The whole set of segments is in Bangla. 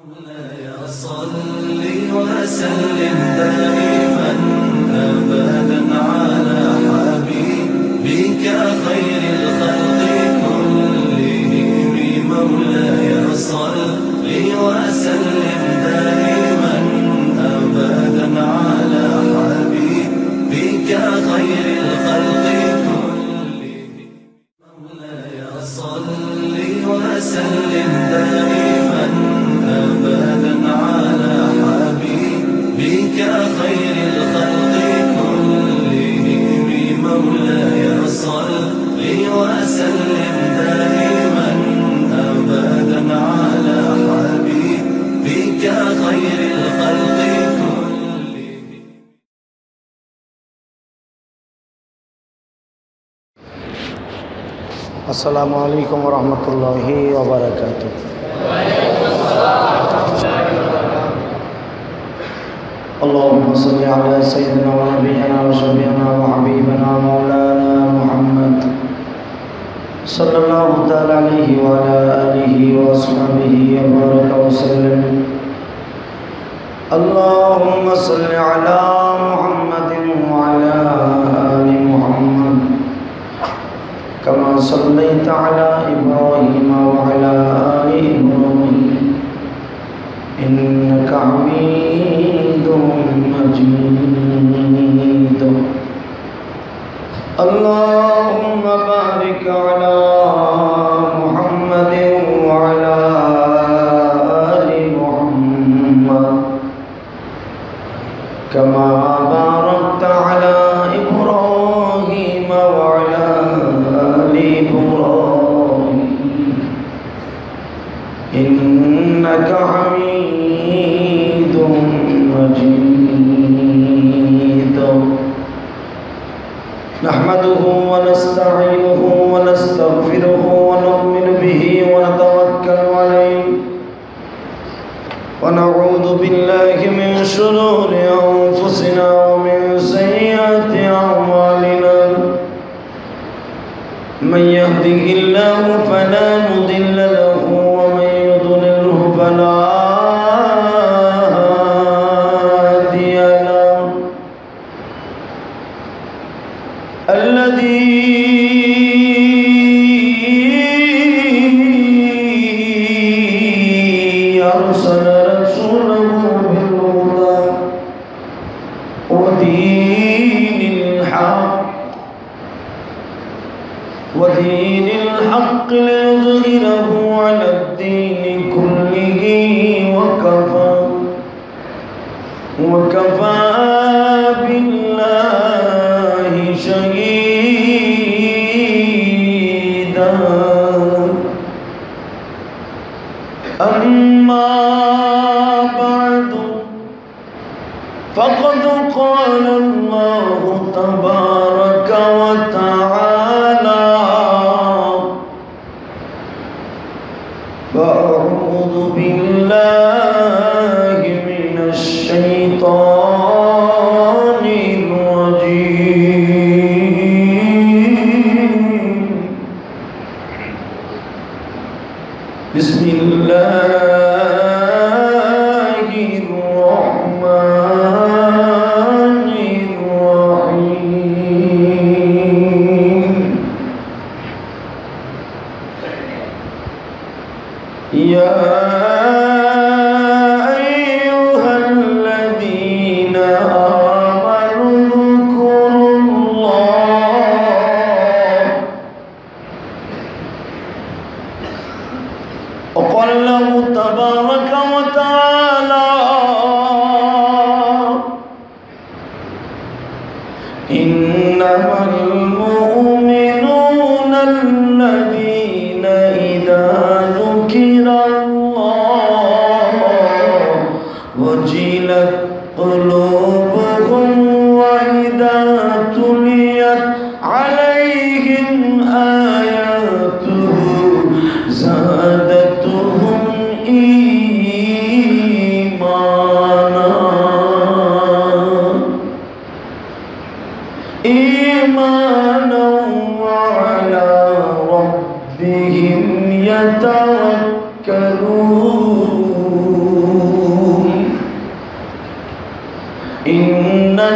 مولاي صل وسلم دائما أبدا على حبيبك خير الخلق كلهم. مولاي صل وسلم دائما أبدا على حبيبك خير الخلق كلهم. مولاي صل وسلم دائما أبدا على حبيبك خير الخلق كلهم. مولاي صل وسلم دائما أبدا على حبيبك خير الخلق كلهم. السلام عليكم ورحمة الله وبركاته. اللهم صل على سيدنا ونبينا وشفيعنا وحبيبنا مولانا محمد صلى الله تعالى عليه وعلى آله وأصحابه وبارك وسلم. اللهم صل على محمد وعلى آل محمد كما صليت على إبراهيم وعلى آل إبراهيم إنك حميد مجيد. اللهم بارك على محمد وعلى آل محمد كما باركت على إبراهيم وعلى آل إبراهيم إنك حميد مجيد. نحمده ونستعينه ونستغفره ونؤمن به ونتوكل عليه ونعوذ بالله من شرور أنفسنا ومن سيئات أعمالنا. من يهده الله فلا مضل له ومن يضلله فلا هادي له. الذي أرسل رسوله بالهدى ودين الحق ليظهره على الدين كله وكفى بالله شهيدا. أما بعد فقد قال الله تبارك وتعالى: فأعوذ بالله من الشيطان الرجيم. بسم الله الرحمن الرحيم.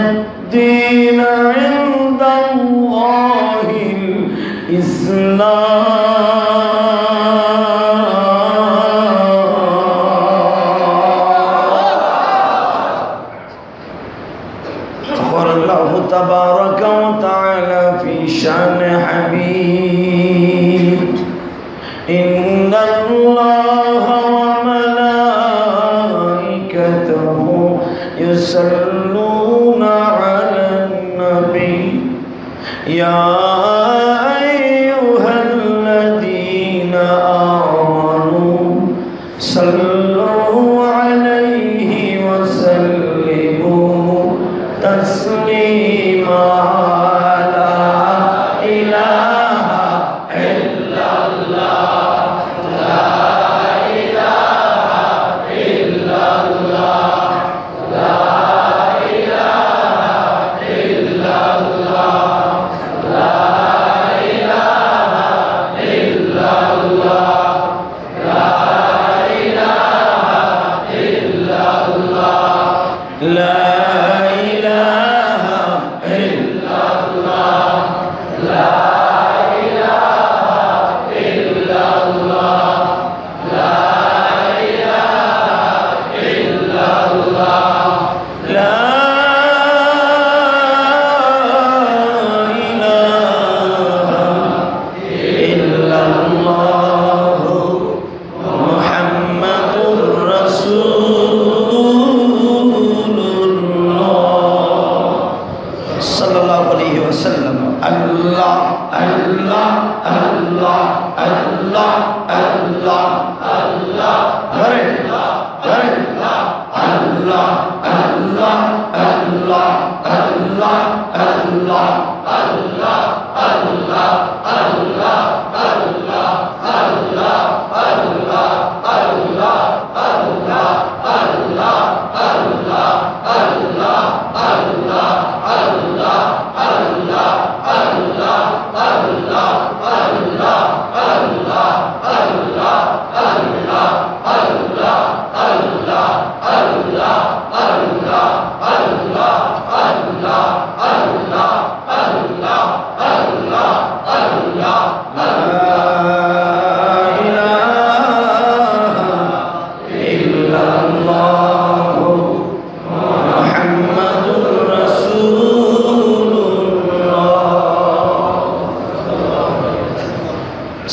الدين عند الله الإسلام. قال الله تبارك وتعالى في شأن حبيب إن الله وملائكته يصلون على النبي يا أيها الذين آمنوا صلوا عليه وسلموا تسليما. لا إله إلا الله لا إله إلا الله لا إله إلا الله لا إله إلا الله لا إله إلا الله لا إله إلا الله لا إله إلا الله لا إله إلا الله لا إله إلا الله محمد رسول الله صلى الله عليه وسلم. الله الله الله الله الله الله غير غير الله الله الله الله الله الله الله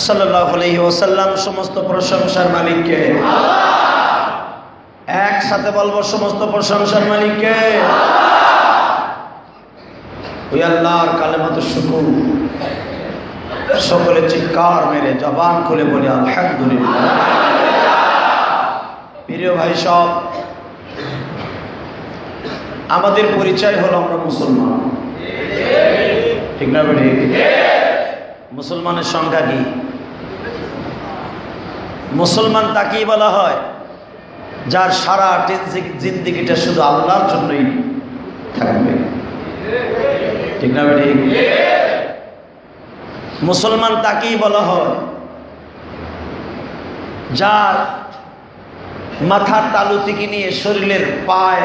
সাল্লাল্লাহু আলাইহি ওয়াসাল্লাম। সমস্ত প্রশংসার মালিককে আল্লাহ। একসাথে বলবো সমস্ত প্রশংসার মালিককে ওই আল্লাহর কালেমাতুশ শুকর। সকলে চিৎকার মেরে জবান খুলে বলি আলহামদুলিল্লাহ। প্রিয় ভাই সব, আমাদের পরিচয় হলো আমরা মুসলমান, ঠিক না বেটি? মুসলমানের সংখ্যা কি? মুসলমান তাকেই বলা হয় যার সারা জিন্দেগিটা শুধু আল্লাহর জন্যই থাকবে, ঠিক না বেটি? মুসলমান তাকেই বলা হয় যার মাথার তালু থেকে নিয়ে শরীরের পায়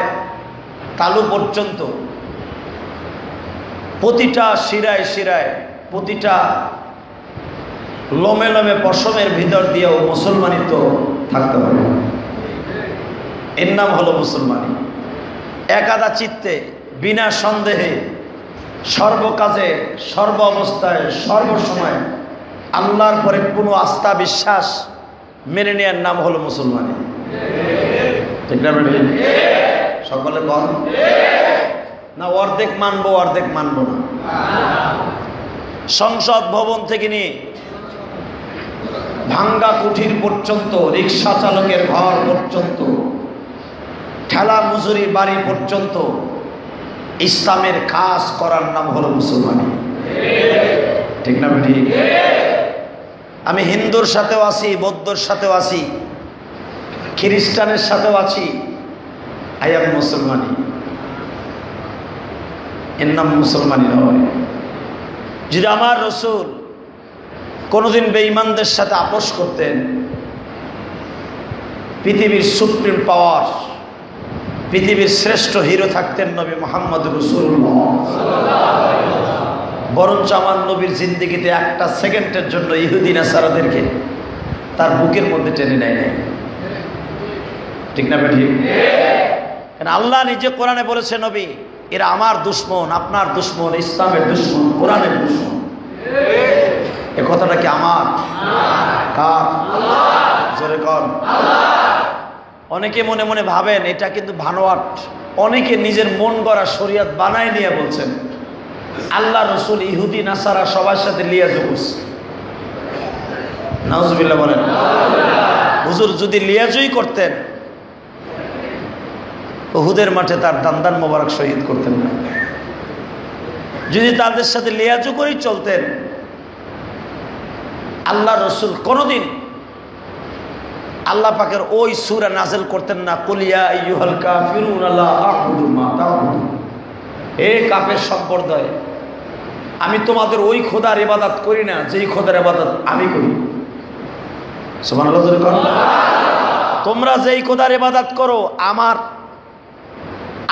তালু পর্যন্ত প্রতিটা শিরায় শিরায় প্রতিটা লোমে লোমে পশমের ভিতর দিয়েও মুসলমানই তো থাকতে হবে। এর নাম হলো মুসলমানি। একাদা চিত্তে বিনা সন্দেহে সর্বকাজে সর্ব অবস্থায় সর্বসময় আল্লাহর পরে কোনো আস্থা বিশ্বাস মেনে নেওয়ার নাম হলো মুসলমানি, ঠিক না? সকলে বল না অর্ধেক মানবো অর্ধেক মানবো না। সংসদ ভবন থেকে নিয়ে ভাঙ্গা কুঠির পর্যন্ত, রিক্সা চালকের ঘর পর্যন্ত, ঠেলা মজুরির বাড়ি পর্যন্ত ইসলামের কাজ করার নাম হলো মুসলমানি, ঠিক না? ঠিক। আমি হিন্দুর সাথেও আছি, বৌদ্ধর সাথেও আছি, খ্রিস্টানের সাথেও আছি, আই এম মুসলমানি। এর নাম মুসলমানি নয়। যদি আমার রসুল কোনোদিন বেঈমানদের সাথে আপোষ করতেন, পৃথিবীর সুপ্রিম পাওয়ার পৃথিবীর শ্রেষ্ঠ হিরো থাকতেন নবী মুহাম্মদ রাসূলুল্লাহ। বরঞ্চ আমার নবীর জিন্দেগিতে একটা সেকেন্ডের জন্য ইহুদি নাসারাদেরকে তার বুকের মধ্যে টেনে নেয় নাই। ঠিক না ঠিক? কারণ আল্লাহ নিজে কোরআনে বলেছে, নবী এরা আমার দুশমন, আপনার দুশমন, ইসলামের দুশমন, কোরআনের দুশমন। এ কথাটা কি আমার? কার? জোরে কর। অনেকে মনে মনে ভাবেন এটা কিন্তু ভানোয়াট। অনেকে নিজের মন গড়া শরিয়ত বানায় নিয়ে বলছেন আল্লাহ রসুল ইহুদি নাসারা সবার সাথে লিয়াজু করছে। নাউজুবিল্লাহ বলেন। হুজুর যদি লিয়াজুই করতেন উহুদের মাঠে তার দান্দান মোবারক শহীদ করতেন না। যদি তাদের সাথে লিয়াজু করেই চলতেন আল্লাহ রসুল কোনদিন আল্লাহ পাকের ওই সূরা নাযিল করতেন না, কুল ইয়া আইয়ুহাল কাফিরুনা লা আ'বুদু মা তা'বুদুন। হে কাফের সম্প্রদায়, আমি তোমাদের ওই খোদার ইবাদত করি না যেই খোদার ইবাদত আমি করি। সুবহানাল্লাহ। তোমরা যেই খোদার ইবাদত করো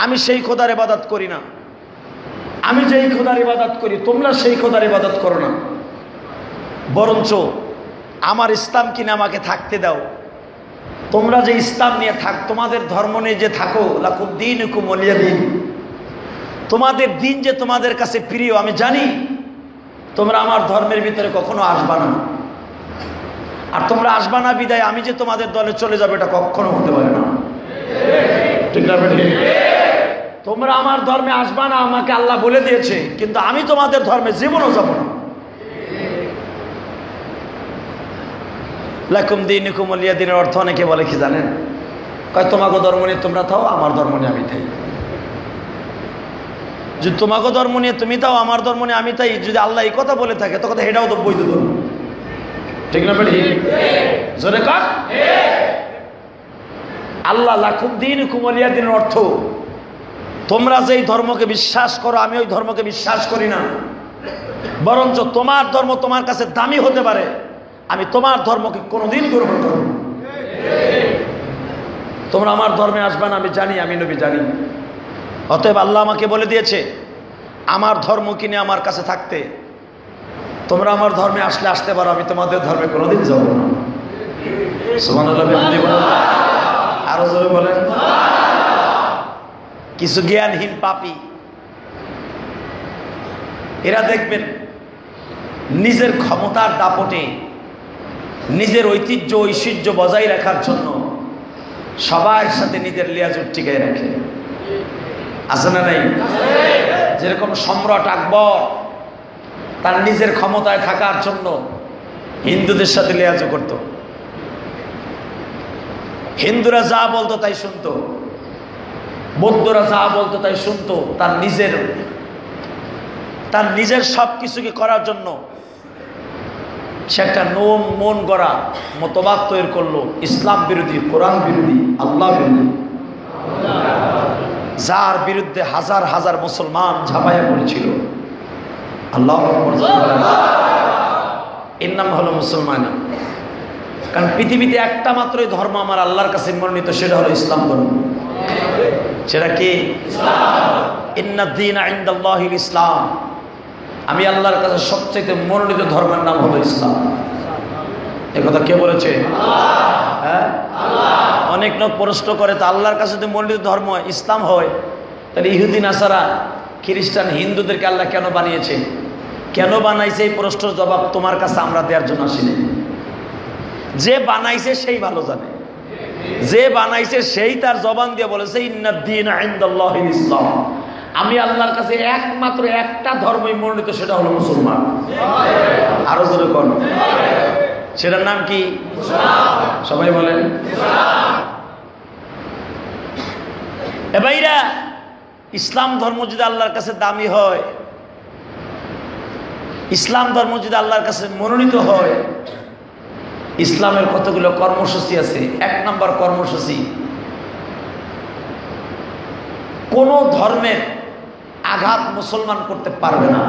আমি সেই খোদার ইবাদত করি না। আমি যেই খোদার ইবাদত করি তোমরা সেই খোদার ইবাদত করো না। বরঞ্চ আমার ইসলাম কিনে আমাকে থাকতে দাও। তোমরা যে ইসলাম নিয়ে তোমাদের ধর্ম নিয়ে যে থাকো, লাকুম দীনুকুম ওয়ালিয়া দীন, তোমাদের দিন যে তোমাদের কাছে প্রিয় আমি জানি। তোমরা আমার ধর্মের ভিতরে কখনো আসবা না, আর তোমরা আসবা না বিদায় আমি যে তোমাদের দলে চলে যাবে এটা কখনো হতে পারে না। ঠিক না? তোমরা আমার ধর্মে আসবা না আমাকে আল্লাহ বলে দিয়েছে, কিন্তু আমি তোমাদের ধর্মে জীবনও যাব না। লাকুম দীনুকুম ওয়ালিয়া দীনের অর্থ অনেকে বলে কি জানেন? কয় তোমাকে ধর্ম নিয়ে তোমরা থাও, আমার ধর্ম নিয়ে আমি থাই। যদি তোমাকে ধর্ম নিয়ে তুমি তাও, আমার ধর্ম নিয়ে আমি তাই, যদি আল্লাহ এই কথা বলে থাকে তখন এটাও তো বৈধ ধর্ম। ঠিক না বেটি? জোরে কর। আল্লাহ লাকুম দীনুকুম ওয়ালিয়া দীনের অর্থ তোমরা যেই ধর্মকে বিশ্বাস করো আমি ওই ধর্মকে বিশ্বাস করি না। বরঞ্চ তোমার ধর্ম তোমার কাছে দামি হতে পারে, আমি তোমার ধর্মকে কোনোদিন গ্রহণ করব না। তোমরা আমার ধর্মে আসবে না আমি জানি, আমি নবী জানি। অতএব আল্লাহ আমাকে বলে দিয়েছে আমার ধর্ম কিনে আমার কাছে থাকতে। তোমরা আমার ধর্মে আসলে আসতে পারো, আমি তোমাদের ধর্মে কোনোদিন যাব না। সুবহানাল্লাহ। আরো জোরে বলেন। কিছু জ্ঞানহীন পাপী এরা দেখবেন নিজের ক্ষমতার দাপটে নিজের ঐতিহ্য ঐশ্বর্য বজায় রাখার জন্য সবার সাথে নিজের লিয়াজত টিকায় রাখে। আছে না নাই? যেরকম সম্রাট আকবর তার নিজের ক্ষমতায় থাকার জন্য হিন্দুদের সাথে লিয়াজু করত। হিন্দুরা যা বলতো তাই শুনতো, বৌদ্ধরা যা বলতো তাই শুনতো। তার নিজের সব কিছুকে করার জন্য সে একটা মন গড়া মতবাদ তৈরি করলো, ইসলাম বিরোধী, কোরআন বিরোধী, আল্লাহ বিরোধী, যার বিরুদ্ধে হাজার হাজার মুসলমান ঝাঁপাইয়া পড়েছিল। আল্লাহু আকবার। এর নাম হলো মুসলমান। কারণ পৃথিবীতে একটা মাত্রই ধর্ম আমার আল্লাহর কাছে মনোনীত, সেটা হলো ইসলাম ধর্ম। সেটা কি? ইন্নাদ দীনা ইনদাল্লাহিল ইসলাম। আমি আল্লাহর কাছে সবচেয়ে মনোনীত ধর্মের নাম হলো ইসলাম। এ কথা কে বলেছে? হ্যাঁ, অনেক লোক প্রশ্ন করে তো আল্লাহর কাছে যদি মনোনীত ধর্ম ইসলাম হয় তাহলে ইহুদি নাসারা খ্রিস্টান হিন্দুদেরকে আল্লাহ কেন বানিয়েছে? কেন বানাইছে এই প্রশ্নের জবাব তোমার কাছে আমরা দেওয়ার জন্য আসিনি। যে বানাইছে সেই ভালো জানে, যে বানাইছে সেই তার জবান দিয়ে বলেছে ইন্নাদ দীনা ইনদাল্লাহিল ইসলাম। আমি আল্লাহর কাছে একমাত্র একটা ধর্মই মনোনীত, সেটা হলো মুসলমান। আরো জোরে কোন? সেটার নাম কি? সবাই বলেন। এ ভাইরা, ইসলাম ধর্ম যদি আল্লাহর কাছে দামি হয়, ইসলাম ধর্ম যদি আল্লাহর কাছে মনোনীত হয়, ইসলামের কতগুলো কর্মসূচি আছে। 1 নম্বর কর্মসূচি, কোন ধর্মের আঘাত মুসলমান করতে পারবে না,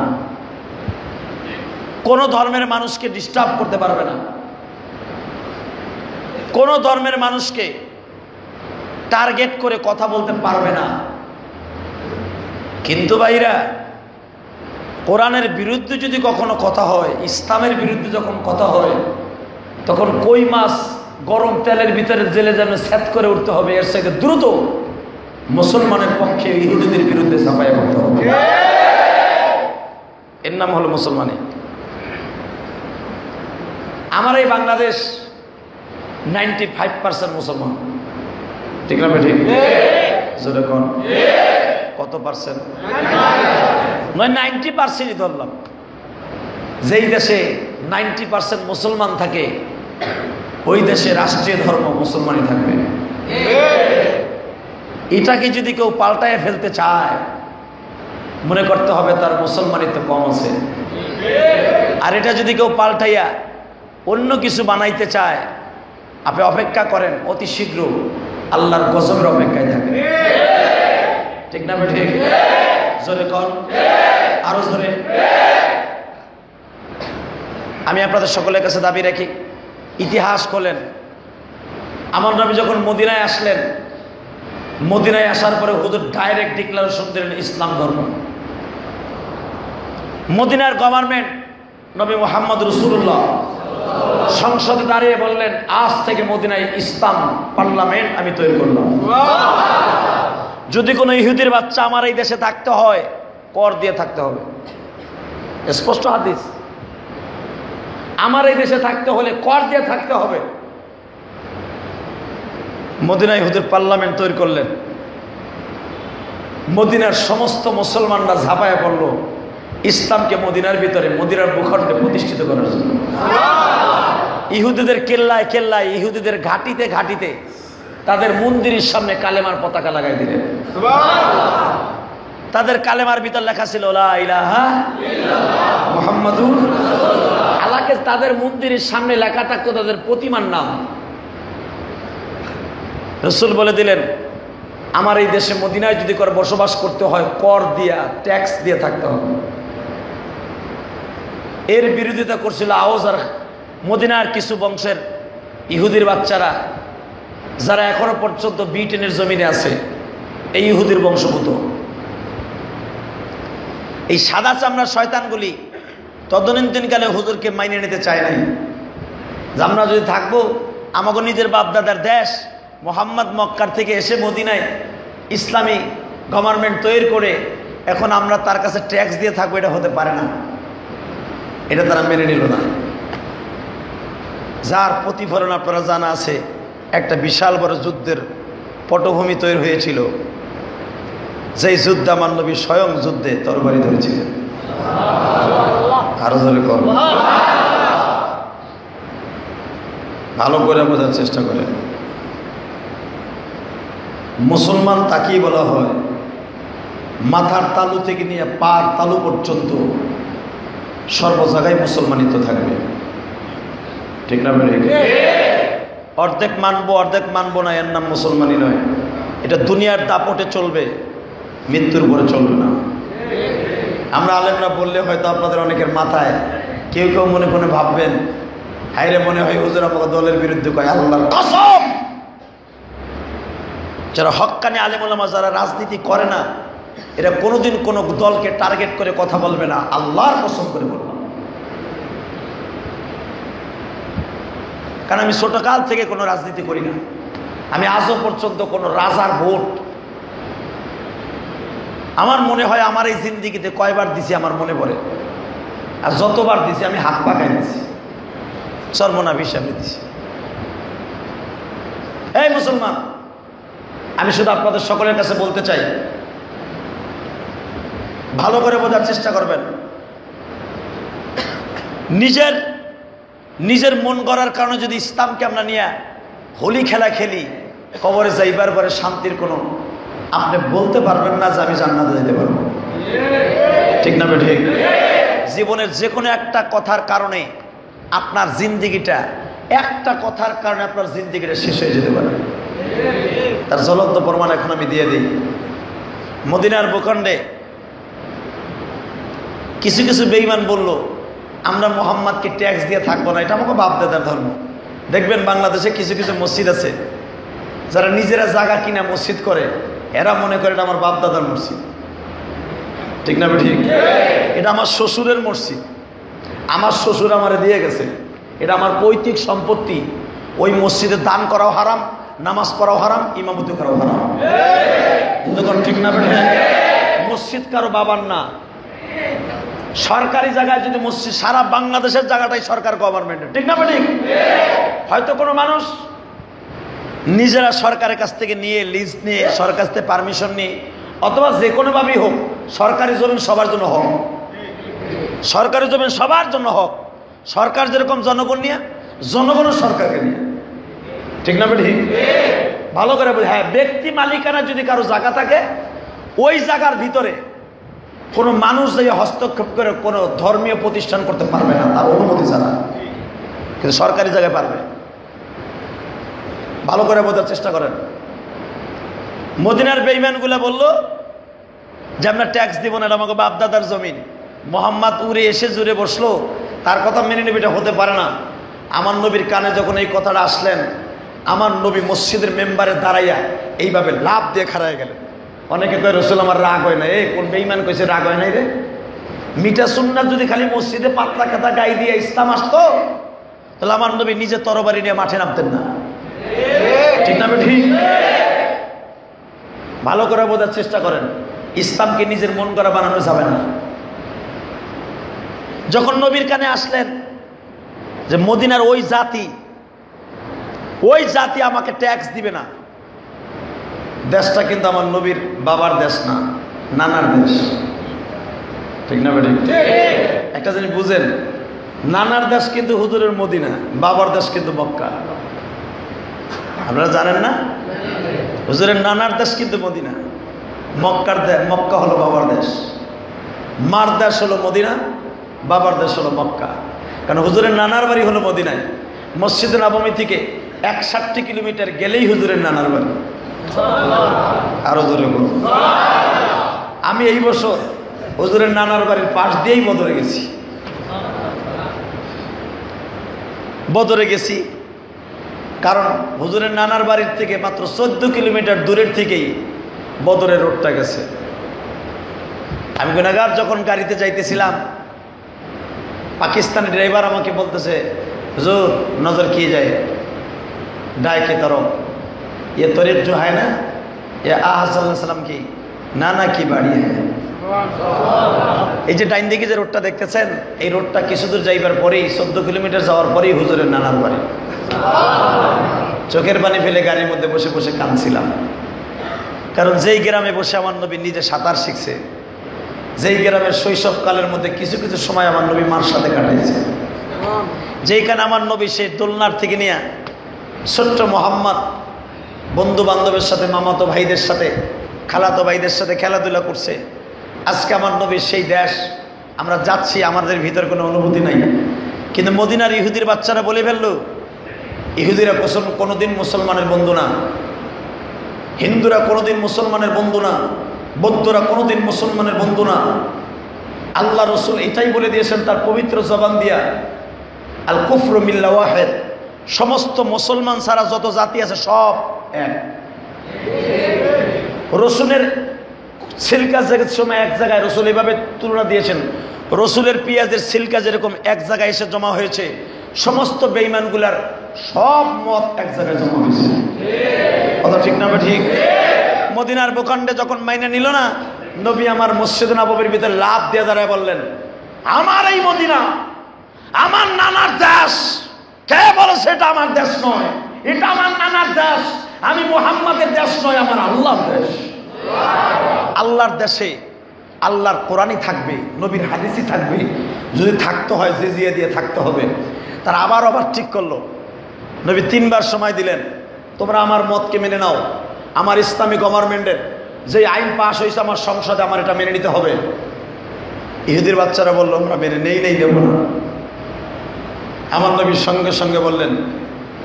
কোন ধর্মের মানুষকে ডিস্টার্ব করতে পারবে না, কোন ধর্মের মানুষকে টার্গেট করে কথা বলতে পারবে না। কিন্তু ভাইরা, কোরআনের বিরুদ্ধে যদি কখনো কথা হয়, ইসলামের বিরুদ্ধে যখন কথা হয়, তখন কই মাছ গরম তেলের ভিতরে জেলে যেন সেট করে উঠতে হবে, এর সাথে দ্রুত মুসলমানের পক্ষে ইহুদিদের বিরুদ্ধে ঝাঁপাইয়া পড়তে হবে। এর নাম হলো মুসলমানি। আমার এই বাংলাদেশ 95% মুসলমান, ঠিক না? ঠিক যেরকম কত পার্সেন্ট? নয়, 90%ই ধরলাম। যেই দেশে 90% মুসলমান থাকে, ওই দেশে রাষ্ট্রীয় ধর্ম মুসলমানই থাকবে। এটাকে যদি কেউ পাল্টায় ফেলতে চায়, মনে করতে হবে তার মুসলমানিত্ব কম আছে। আর এটা যদি কেউ পাল্টাইয়া অন্য কিছু বানাইতে চায়, আপনি অপেক্ষা করেন, অতি শীঘ্র আল্লাহর গজবের অপেক্ষায় থাকেন, ঠিক না? ঠিক জোরে কন, আরো জোরে। আমি আপনাদের সকলের কাছে দাবি রাখি, ইতিহাস খোলেন। আমার নবী যখন মদিনায় আসলেন, মদিনায় আসার পরে হুজুর ডাইরেক্ট ডিক্লারেশন দিলেন ইসলাম ধর্ম। মদিনার গভর্নমেন্ট নবী মুহাম্মদ রাসূলুল্লাহ সংসদে দাঁড়িয়ে বললেন, আজ থেকে মদিনায় ইসলাম পার্লামেন্ট আমি তৈরি করলাম। যদি কোনো ইহুদির বাচ্চা আমার এই দেশে থাকতে হয়, কর দিয়ে থাকতে হবে। স্পষ্ট হাদিস। আমার এই দেশে থাকতে হলে কর দিয়ে থাকতে হবে। মদিনায় হুজুর পার্লামেন্ট তৈরি করলেন। মদিনার সমস্ত মুসলমানরা ঝাঁপায়া পড়ল ইসলামকে মদিনার ভিতরে, মদিনার ভূখণ্ডে প্রতিষ্ঠিত করার জন্য। ইহুদিদের কেল্লায় কেল্লায়, ইহুদিদের ঘাটিতে ঘাটিতে তাদের মন্দিরের সামনে কালেমার পতাকা লাগাই দিলেন। তাদের কালেমার ভিতর লেখা ছিল লা ইলাহা ইল্লাল্লাহ মুহাম্মাদুর রাসূলুল্লাহ। আলাকে তাদের মন্দিরের সামনে লেখা থাকতো তাদের প্রতিমার নাম। রাসূল বলে দিলেন, আমার এই দেশে মদিনায় যদি করে বসবাস করতে হয়, কর দিয়া, ট্যাক্স দিয়ে থাকতে হবে। এর বিরোধিতা করছিল আওস আর মদিনার কিছু বংশের ইহুদির বাচ্চারা, যারা এখনো পর্যন্ত ব্রিটেনের জমিনে আছে, এই ইহুদির বংশভূত। এই সাদা চামড়ার শয়তানগুলি তদনীন্তনকালে হুজুরকে মাইনে নিতে চায় নাই, যে আমরা যদি থাকবো, আমাকে নিজের বাপদাদার দেশ মোহাম্মদ মক্কার থেকে এসে মদিনায় ইসলামী গভর্নমেন্ট তৈরি করে এখন আমরা তার কাছে ট্যাক্স দিয়ে থাকবো, এটা হতে পারে না। এটা তারা মেনে নিল না। যার প্রতিফলন আপনারা জানা আছে, একটা বিশাল বড় যুদ্ধের পটভূমি তৈরি হয়েছিল, যেই যুদ্ধে আমার নবী স্বয়ং যুদ্ধে তরবারি ধরেছিলেন। আরো জোরে কর, ভালো করে বোঝার চেষ্টা করে। মুসলমান তাকেই বলা হয় মাথার তালু থেকে নিয়ে পার তালু পর্যন্ত সর্ব জায়গায় মুসলমানিত্ব থাকবে, ঠিক না? অর্ধেক মানবো অর্ধেক মানবো না, এর নাম মুসলমানি নয়। এটা দুনিয়ার দাপটে চলবে, মৃত্যুর পরে চলবে না। আমরা আলেমরা বললে হয়তো আপনাদের অনেকের মাথায় কেউ কেউ মনে মনে ভাববেন, হায়রে মনে হয় হুজুর আমাকে দলের বিরুদ্ধে কয়। আল্লাহর কসম, যারা হক্কানি আলেম ওলামা, যারা রাজনীতি করে না, এরা কোনোদিন কোনো দলকে টার্গেট করে কথা বলবে না, আল্লাহর কসম করে বলবো। কারণ আমি ছোটকাল থেকে কোনো রাজনীতি করি না। আমি আজও পর্যন্ত কোনো রাজার ভোট, আমার মনে হয় আমার এই জিন্দিগিতে কয়বার দিছি আমার মনে পড়ে, আর যতবার দিছি আমি হাত পাকাই দিছি, সর্বনাশ হিসাবে দিছি। এই মুসলমান, আমি শুধু আপনাদের সকলের কাছে বলতে চাই, ভালো করে বোঝার চেষ্টা করবেন। নিজের মন গড়ার কারণে যদি ইসলামকে আমরা নিয়ে হোলি খেলা খেলি, কবরে যাইবার পরে শান্তির কোনো, আপনি বলতে পারবেন না যে আমি জান্নাতে যেতে পারবো, ঠিক না? ঠিক। জীবনের যে কোনো একটা কথার কারণে আপনার জিন্দিগিটা, একটা কথার কারণে আপনার জিন্দিগিটা শেষ হয়ে যেতে পারে। তার জ্বলন্ত প্রমাণ এখন আমি দিয়ে দিই। মদিনার ভূখণ্ডে কিছু কিছু বেঈমান বলল, আমরা মোহাম্মদকে ট্যাক্স দিয়ে থাকবো না, এটা আমাকে বাপদাদার ধর্ম। দেখবেন বাংলাদেশে কিছু কিছু মসজিদ আছে, যারা নিজেরা জায়গা কিনা মসজিদ করে এরা মনে করে এটা আমার বাপ দাদার মসজিদ, ঠিক না ঠিক? এটা আমার শ্বশুরের মসজিদ, আমার শ্বশুর আমারে দিয়ে গেছে, এটা আমার পৈতৃক সম্পত্তি। ওই মসজিদে দান করাও হারাম, নামাজ পড়াও হারাম, ইমামতি করাও হারাম, ঠিক না? মসজিদ কারো বাবার না। সরকারি জায়গায় যদি মসজিদ, সারা বাংলাদেশের জায়গাটাই সরকার, গভর্নমেন্টের, ঠিক না ঠিক? হয়তো কোনো মানুষ নিজেরা সরকারের কাছ থেকে নিয়ে, লিজ নিয়ে, সরকার কাছ থেকে পারমিশন নিয়ে, অথবা যে কোনোভাবেই হোক, সরকারি জমিন সবার জন্য হোক, সরকারি জমিন সবার জন্য হোক। সরকার যেরকম জনগণ নিয়ে, জনগণও সরকারকে নিয়ে, ঠিক না ঠিক? ভালো করে বলি, হ্যাঁ, ব্যক্তি মালিকানা যদি কারো জায়গা থাকে, ওই জায়গার ভিতরে কোনো মানুষ যে হস্তক্ষেপ করে কোনো ধর্মীয় প্রতিষ্ঠান করতে পারবে না, তার অনুমতি ছাড়া। কিন্তু সরকারি জায়গায় পারবে। ভালো করে বোঝার চেষ্টা করেন। মদিনার বেঈমানগুলা বলল যে আমরা ট্যাক্স দিব না, এটা আমাকে বাপদাদার জমিন। মোহাম্মদ উড়ে এসে জুড়ে বসলো, তার কথা মেনে নেবে, এটা হতে পারে না। আমার নবীর কানে যখন এই কথাটা আসলেন, আমার নবী মসজিদের মেম্বারে দাঁড়াইয়া এইভাবে লাভ দিয়ে খাড়ায় গেলেন। অনেকে কয় রসুল আমার রাগ হয় না। কোন বেঈমান কইছে রাগ হয় নাই রে? মিঠা সুন্নাত যদি খালি মসজিদে পাতলা কথা গাই দিয়ে ইসলাম আসতো, তাহলে আমার নবী নিজে তরবারি নিয়ে মাঠে নামতেন না, ঠিক না ঠিক? ভালো করে বোঝার চেষ্টা করেন। ইসলামকে নিজের মন করা বানানো যাবে না। যখন নবীর কানে আসলেন যে মদিনার ওই জাতি আমাকে ট্যাক্স দিবে না, দেশটা কিন্তু আমার নবীর বাবার দেশ না, নানার দেশ, ঠিক না ঠিক? একটা জিনিস বুঝেন, নানার দেশ কিন্তু হুজুরের মদিনা, বাবার দেশ কিন্তু মক্কা। আপনারা জানেন না? হুজুরের নানার দেশ কিন্তু মদিনা, মক্কা হলো বাবার দেশ। মার দেশ হলো মদিনা, বাবার দেশ হলো মক্কা। কারণ হুজুরের নানার বাড়ি হলো মদিনায়। মসজিদে নববী থেকে 61 কিলোমিটার গেলেই হুজুরের নানার বাড়ি। আরো জোরে বলুন। আমি এই বছর হুজুরের নানার বাড়ির পাশ দিয়েই বদরে গেছি। কারণ হুজুরের নানার বাড়ির থেকে মাত্র 14 কিলোমিটার দূরের থেকেই বদরের রোডটা গেছে। আমি গুনাহগার যখন গাড়িতে যাইতেছিলাম, পাকিস্তানি ড্রাইভার আমাকে বলতেছে, হুজুর নজর কি যায় ডায় কি তরফ, ये तरीफ जो है ना, ये आसम की नाना की बाड़ी है। এই যে ডাইন দিকে যে রোডটা দেখতেছেন, এই রোডটা কিছুদূর যাইবার পরেই, 14 কিলোমিটার যাওয়ার পরেই হুজুরের নানার বাড়ি। চোখের পানি ফেলে গাড়ির মধ্যে বসে বসে কাঁদছিলাম। কারণ যেই গ্রামে বসে আমার নবী নিজে সাঁতার শিখছে, যেই গ্রামের শৈশবকালের মধ্যে কিছু কিছু সময় আমার নবী মার সাথে কাটাইছে, যেইখানে আমার নবী সেই দোলনার থেকে নিয়ে ছোট্ট মোহাম্মদ বন্ধু বান্ধবের সাথে, মামাতো ভাইদের সাথে, খালাতো ভাইদের সাথে খেলাধুলা করছে। আজকে আমার নবীর সেই দেশ, আমরা যাচ্ছি, আমাদের ভিতর কোনো অনুভূতি নাই। কিন্তু মদিনার ইহুদির বাচ্চারা বলে ফেললো, ইহুদিরা কোনোদিন মুসলমানের বন্ধু না, হিন্দুরা কোনোদিন মুসলমানের বন্ধু না, বৌদ্ধরা কোনোদিন মুসলমানের বন্ধু না। আল্লাহ রসুল এটাই বলে দিয়েছেন তার পবিত্র জবান দিয়া, আল কুফরু মিল্লা ওয়াহিদ, সমস্ত মুসলমান ছাড়া যত জাতি আছে সব এক। রসুলের সিলকা জায়গার সময় এক জায়গায় রসুল এভাবে তুলনা দিয়েছেন, রসুলের পেঁয়াজের সিলকা যেরকম এক জায়গায় এসে জমা হয়েছে, সমস্ত বেঈমানগুলার সব মত এক জায়গায় জমা হয়েছে। কথা ঠিক না ঠিক? মদিনার ভূখণ্ডে যখন মাইনে নিল না, নবী আমার মসজিদ নববীর ভিতরে লাফ দিয়ে দাঁড়ায় বললেন, আমার এই মদিনা আমার নানার দেশ। কে বলেছে এটা আমার দেশ নয়? এটা আমার নানার দেশ। আমি মুহাম্মাদের দেশ নয়, আমার আল্লাহর দেশ। আল্লাহর দেশে আল্লাহর কোরআনই থাকবে, নবীর হাদিসই থাকবে। যদি থাকতে হয় জিজিয়া দিয়ে থাকতে হবে। তারা আবার ঠিক করলো। নবী 3 বার সময় দিলেন, তোমরা আমার মতকে মেনে নাও। আমার ইসলামী গভর্নমেন্টের যে আইন পাশ হয়েছে আমার সংসদে, আমার এটা মেনে নিতে হবে। ইহুদির বাচ্চারা বললো, আমরা মেনে নেই দেব না। আমার নবীর সঙ্গে সঙ্গে বললেন,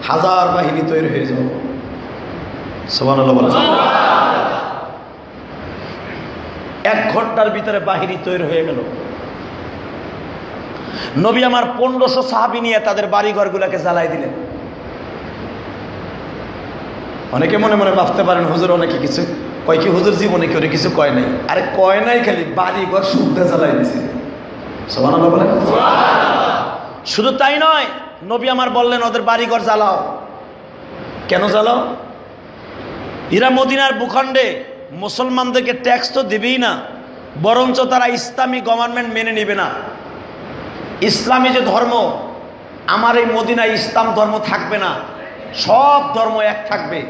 1000 বাহিনী তৈরি হয়ে যাও। সুবহানাল্লাহ বলেন। 1 ঘন্টার ভিতরে বাহিনী তৈরি হয়ে গেল। নবী আমার 1500 সাহাবী নিয়ে তাদের বাড়িঘরগুলোকে জ্বালাই দিলেন। অনেকে মনে মনে ভাবতে পারেন হুজুর অনেকে কিছু কয়, কি হুজুর জীবনে কেউ কিছু কয় নাই? আরে কয় নাই, খালি বাড়ি ঘর শুদ্ধা জ্বালাই দিছে। সুবহানাল্লাহ বলেন। শুধু তাই নয়, নবী আমার বললেন ওদের বাড়ি ঘর জ্বালাও। কেন জ্বালাও? এরা মদিনার ভূখণ্ডে মুসলমানদেরকে ট্যাক্স তো দিবেই না, বরঞ্চ তারা ইসলামী গভর্নমেন্ট মেনে নেবে না। ইসলামী যে ধর্ম, আমার এই মদিনায় ইসলাম ধর্ম থাকবে না, সব ধর্ম এক থাকবে,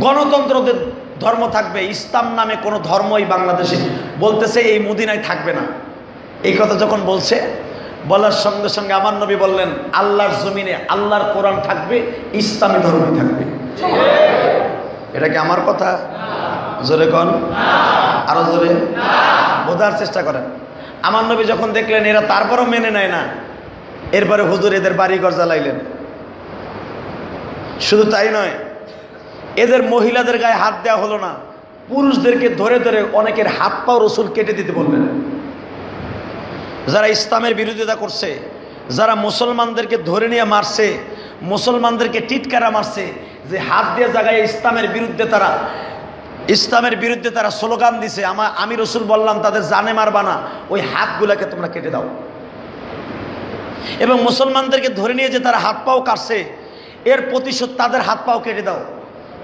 গণতন্ত্রদের ধর্ম থাকবে, ইসলাম নামে কোনো ধর্মই বাংলাদেশে বলতেছে এই মদিনায় থাকবে না। এই কথা যখন বলছে, বলার সঙ্গে সঙ্গে আমার নবী বললেন আল্লাহর জমিনে আল্লাহর কোরআন থাকবে, ইসলামী ধর্মই থাকবে। এটা কি আমার কথা? জোরে কন, আরো জোরে বোঝার চেষ্টা করেন। আমার নবী যখন দেখলেন এরা তারপরও মেনে নেয় না, এরপরে হুজুর এদের বাড়িঘর জ্বালাইলেন। শুধু তাই নয়, এদের মহিলাদের গায়ে হাত দেওয়া হলো না, পুরুষদেরকে ধরে ধরে অনেকের হাত পাও রসুল কেটে দিতে বললেন। যারা ইসলামের বিরোধিতা করছে, যারা মুসলমানদেরকে ধরে নিয়ে মারছে, মুসলমানদেরকে টিটকারা মারছে, যে হাত দিয়ে জায়গায় ইসলামের বিরুদ্ধে তারা স্লোগান দিছে, আমি রসুল বললাম তাদের জানে মারবা না, ওই হাতগুলাকে তোমরা কেটে দাও। এবং মুসলমানদেরকে ধরে নিয়ে যে তারা হাত পাও কাটছে, এর প্রতিশোধ তাদের হাত পাও কেটে দাও।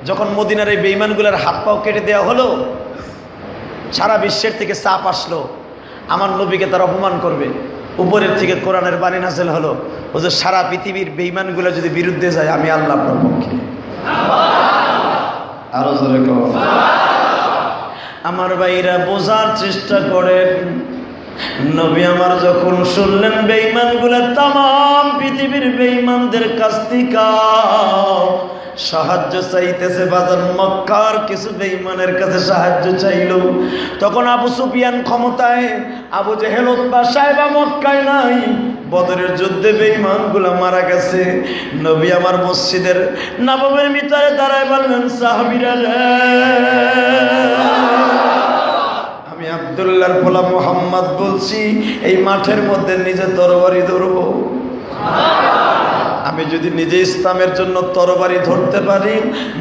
যখন মদিনার এই বেঈমানগুলোর হাত পাও কেটে দেওয়া হলো, সারা বিশ্বের থেকে চাপ আসলো আমার নবীকে তারা অপমান করবে। উপরের থেকে কোরআনের বাণী নাযিল হলো, ওদের সারা পৃথিবীর বেঈমানগুলো যদি বিরুদ্ধে যায়, আমি আল্লাহ আপনার পক্ষে। আরো জোরে কও। আমার ভাইরা বোঝার চেষ্টা করেন, নবী আমার যখন শুনলেন বেঈমানগুলো তাম পৃথিবীর বেঈমানদের কাছ থেকে সাহায্য চাইতেছে, বাজার মক্কার কিছু বেঈমানের কাছে সাহায্য চাইল, তখন আবু সুফিয়ান ক্ষমতায়, আবু জেহেল উতবা সাহেবা মক্কায় নাই, বদরের যুদ্ধে বেঈমানগুলো মারা গেছে। নবী আমার মসজিদের নববীর ভিতরে দাঁড়ায় বললেন, সাহাবীরা রে, আমি আব্দুল্লাহর পোলা মুহাম্মদ বলছি, এই মাঠের মধ্যে নিজে তরবারি ধরব। আমি যদি নিজে ইসলামের জন্য তরবারি ধরতে পারি,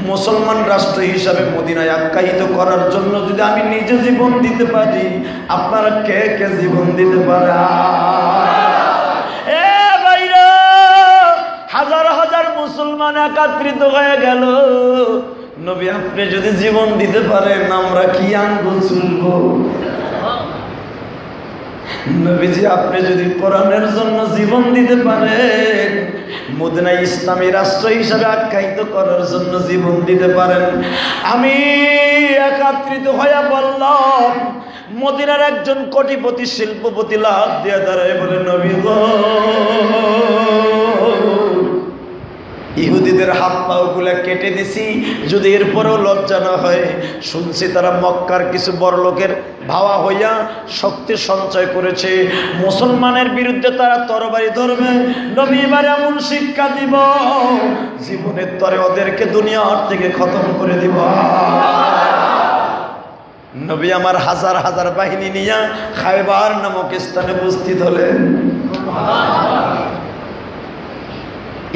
মুসলমান রাষ্ট্র হিসাবে মদিনায় আখ্যায়িত করার জন্য যদি আমি নিজে জীবন দিতে পারি, আপনারা কে কে জীবন দিতে পারে? এ ভাইরা, হাজার হাজার মুসলমান একত্রিত হয়ে গেল। নবী আপনি যদি জীবন দিতে পারেন, আমরা কি আঙ্গুল চুলব? নবীজি আপনি যদি কোরআনের জন্য জীবন দিতে পারেন, মদিনা ইসলামী রাষ্ট্র হিসাবে আখ্যায়িত করার জন্য জীবন দিতে পারেন, আমি একত্রিত হয়ে বললাম, মদিনার একজন কোটিপতি শিল্পপতি লাভ দিয়ে দাঁড়ায় বলে, নবী গো, ইহুদিদের হাত পাও গুলা কেটে দিছি, যদি এরপরেও লজ্জা না হয়, শুনছি তারা মক্কার কিছু বড় লোকের ভাওয়া হইয়া শক্তি সঞ্চয় করেছে, মুসলমানের বিরুদ্ধে তারা তরবারি ধরবে। নবী এবার এমন শিক্ষা দিব, জীবনের তরে ওদেরকে দুনিয়ার থেকে খতম করে দিব। নবী আমার হাজার হাজার বাহিনী নিয়ে খায়বার নামক স্থানে উপস্থিত হলেন।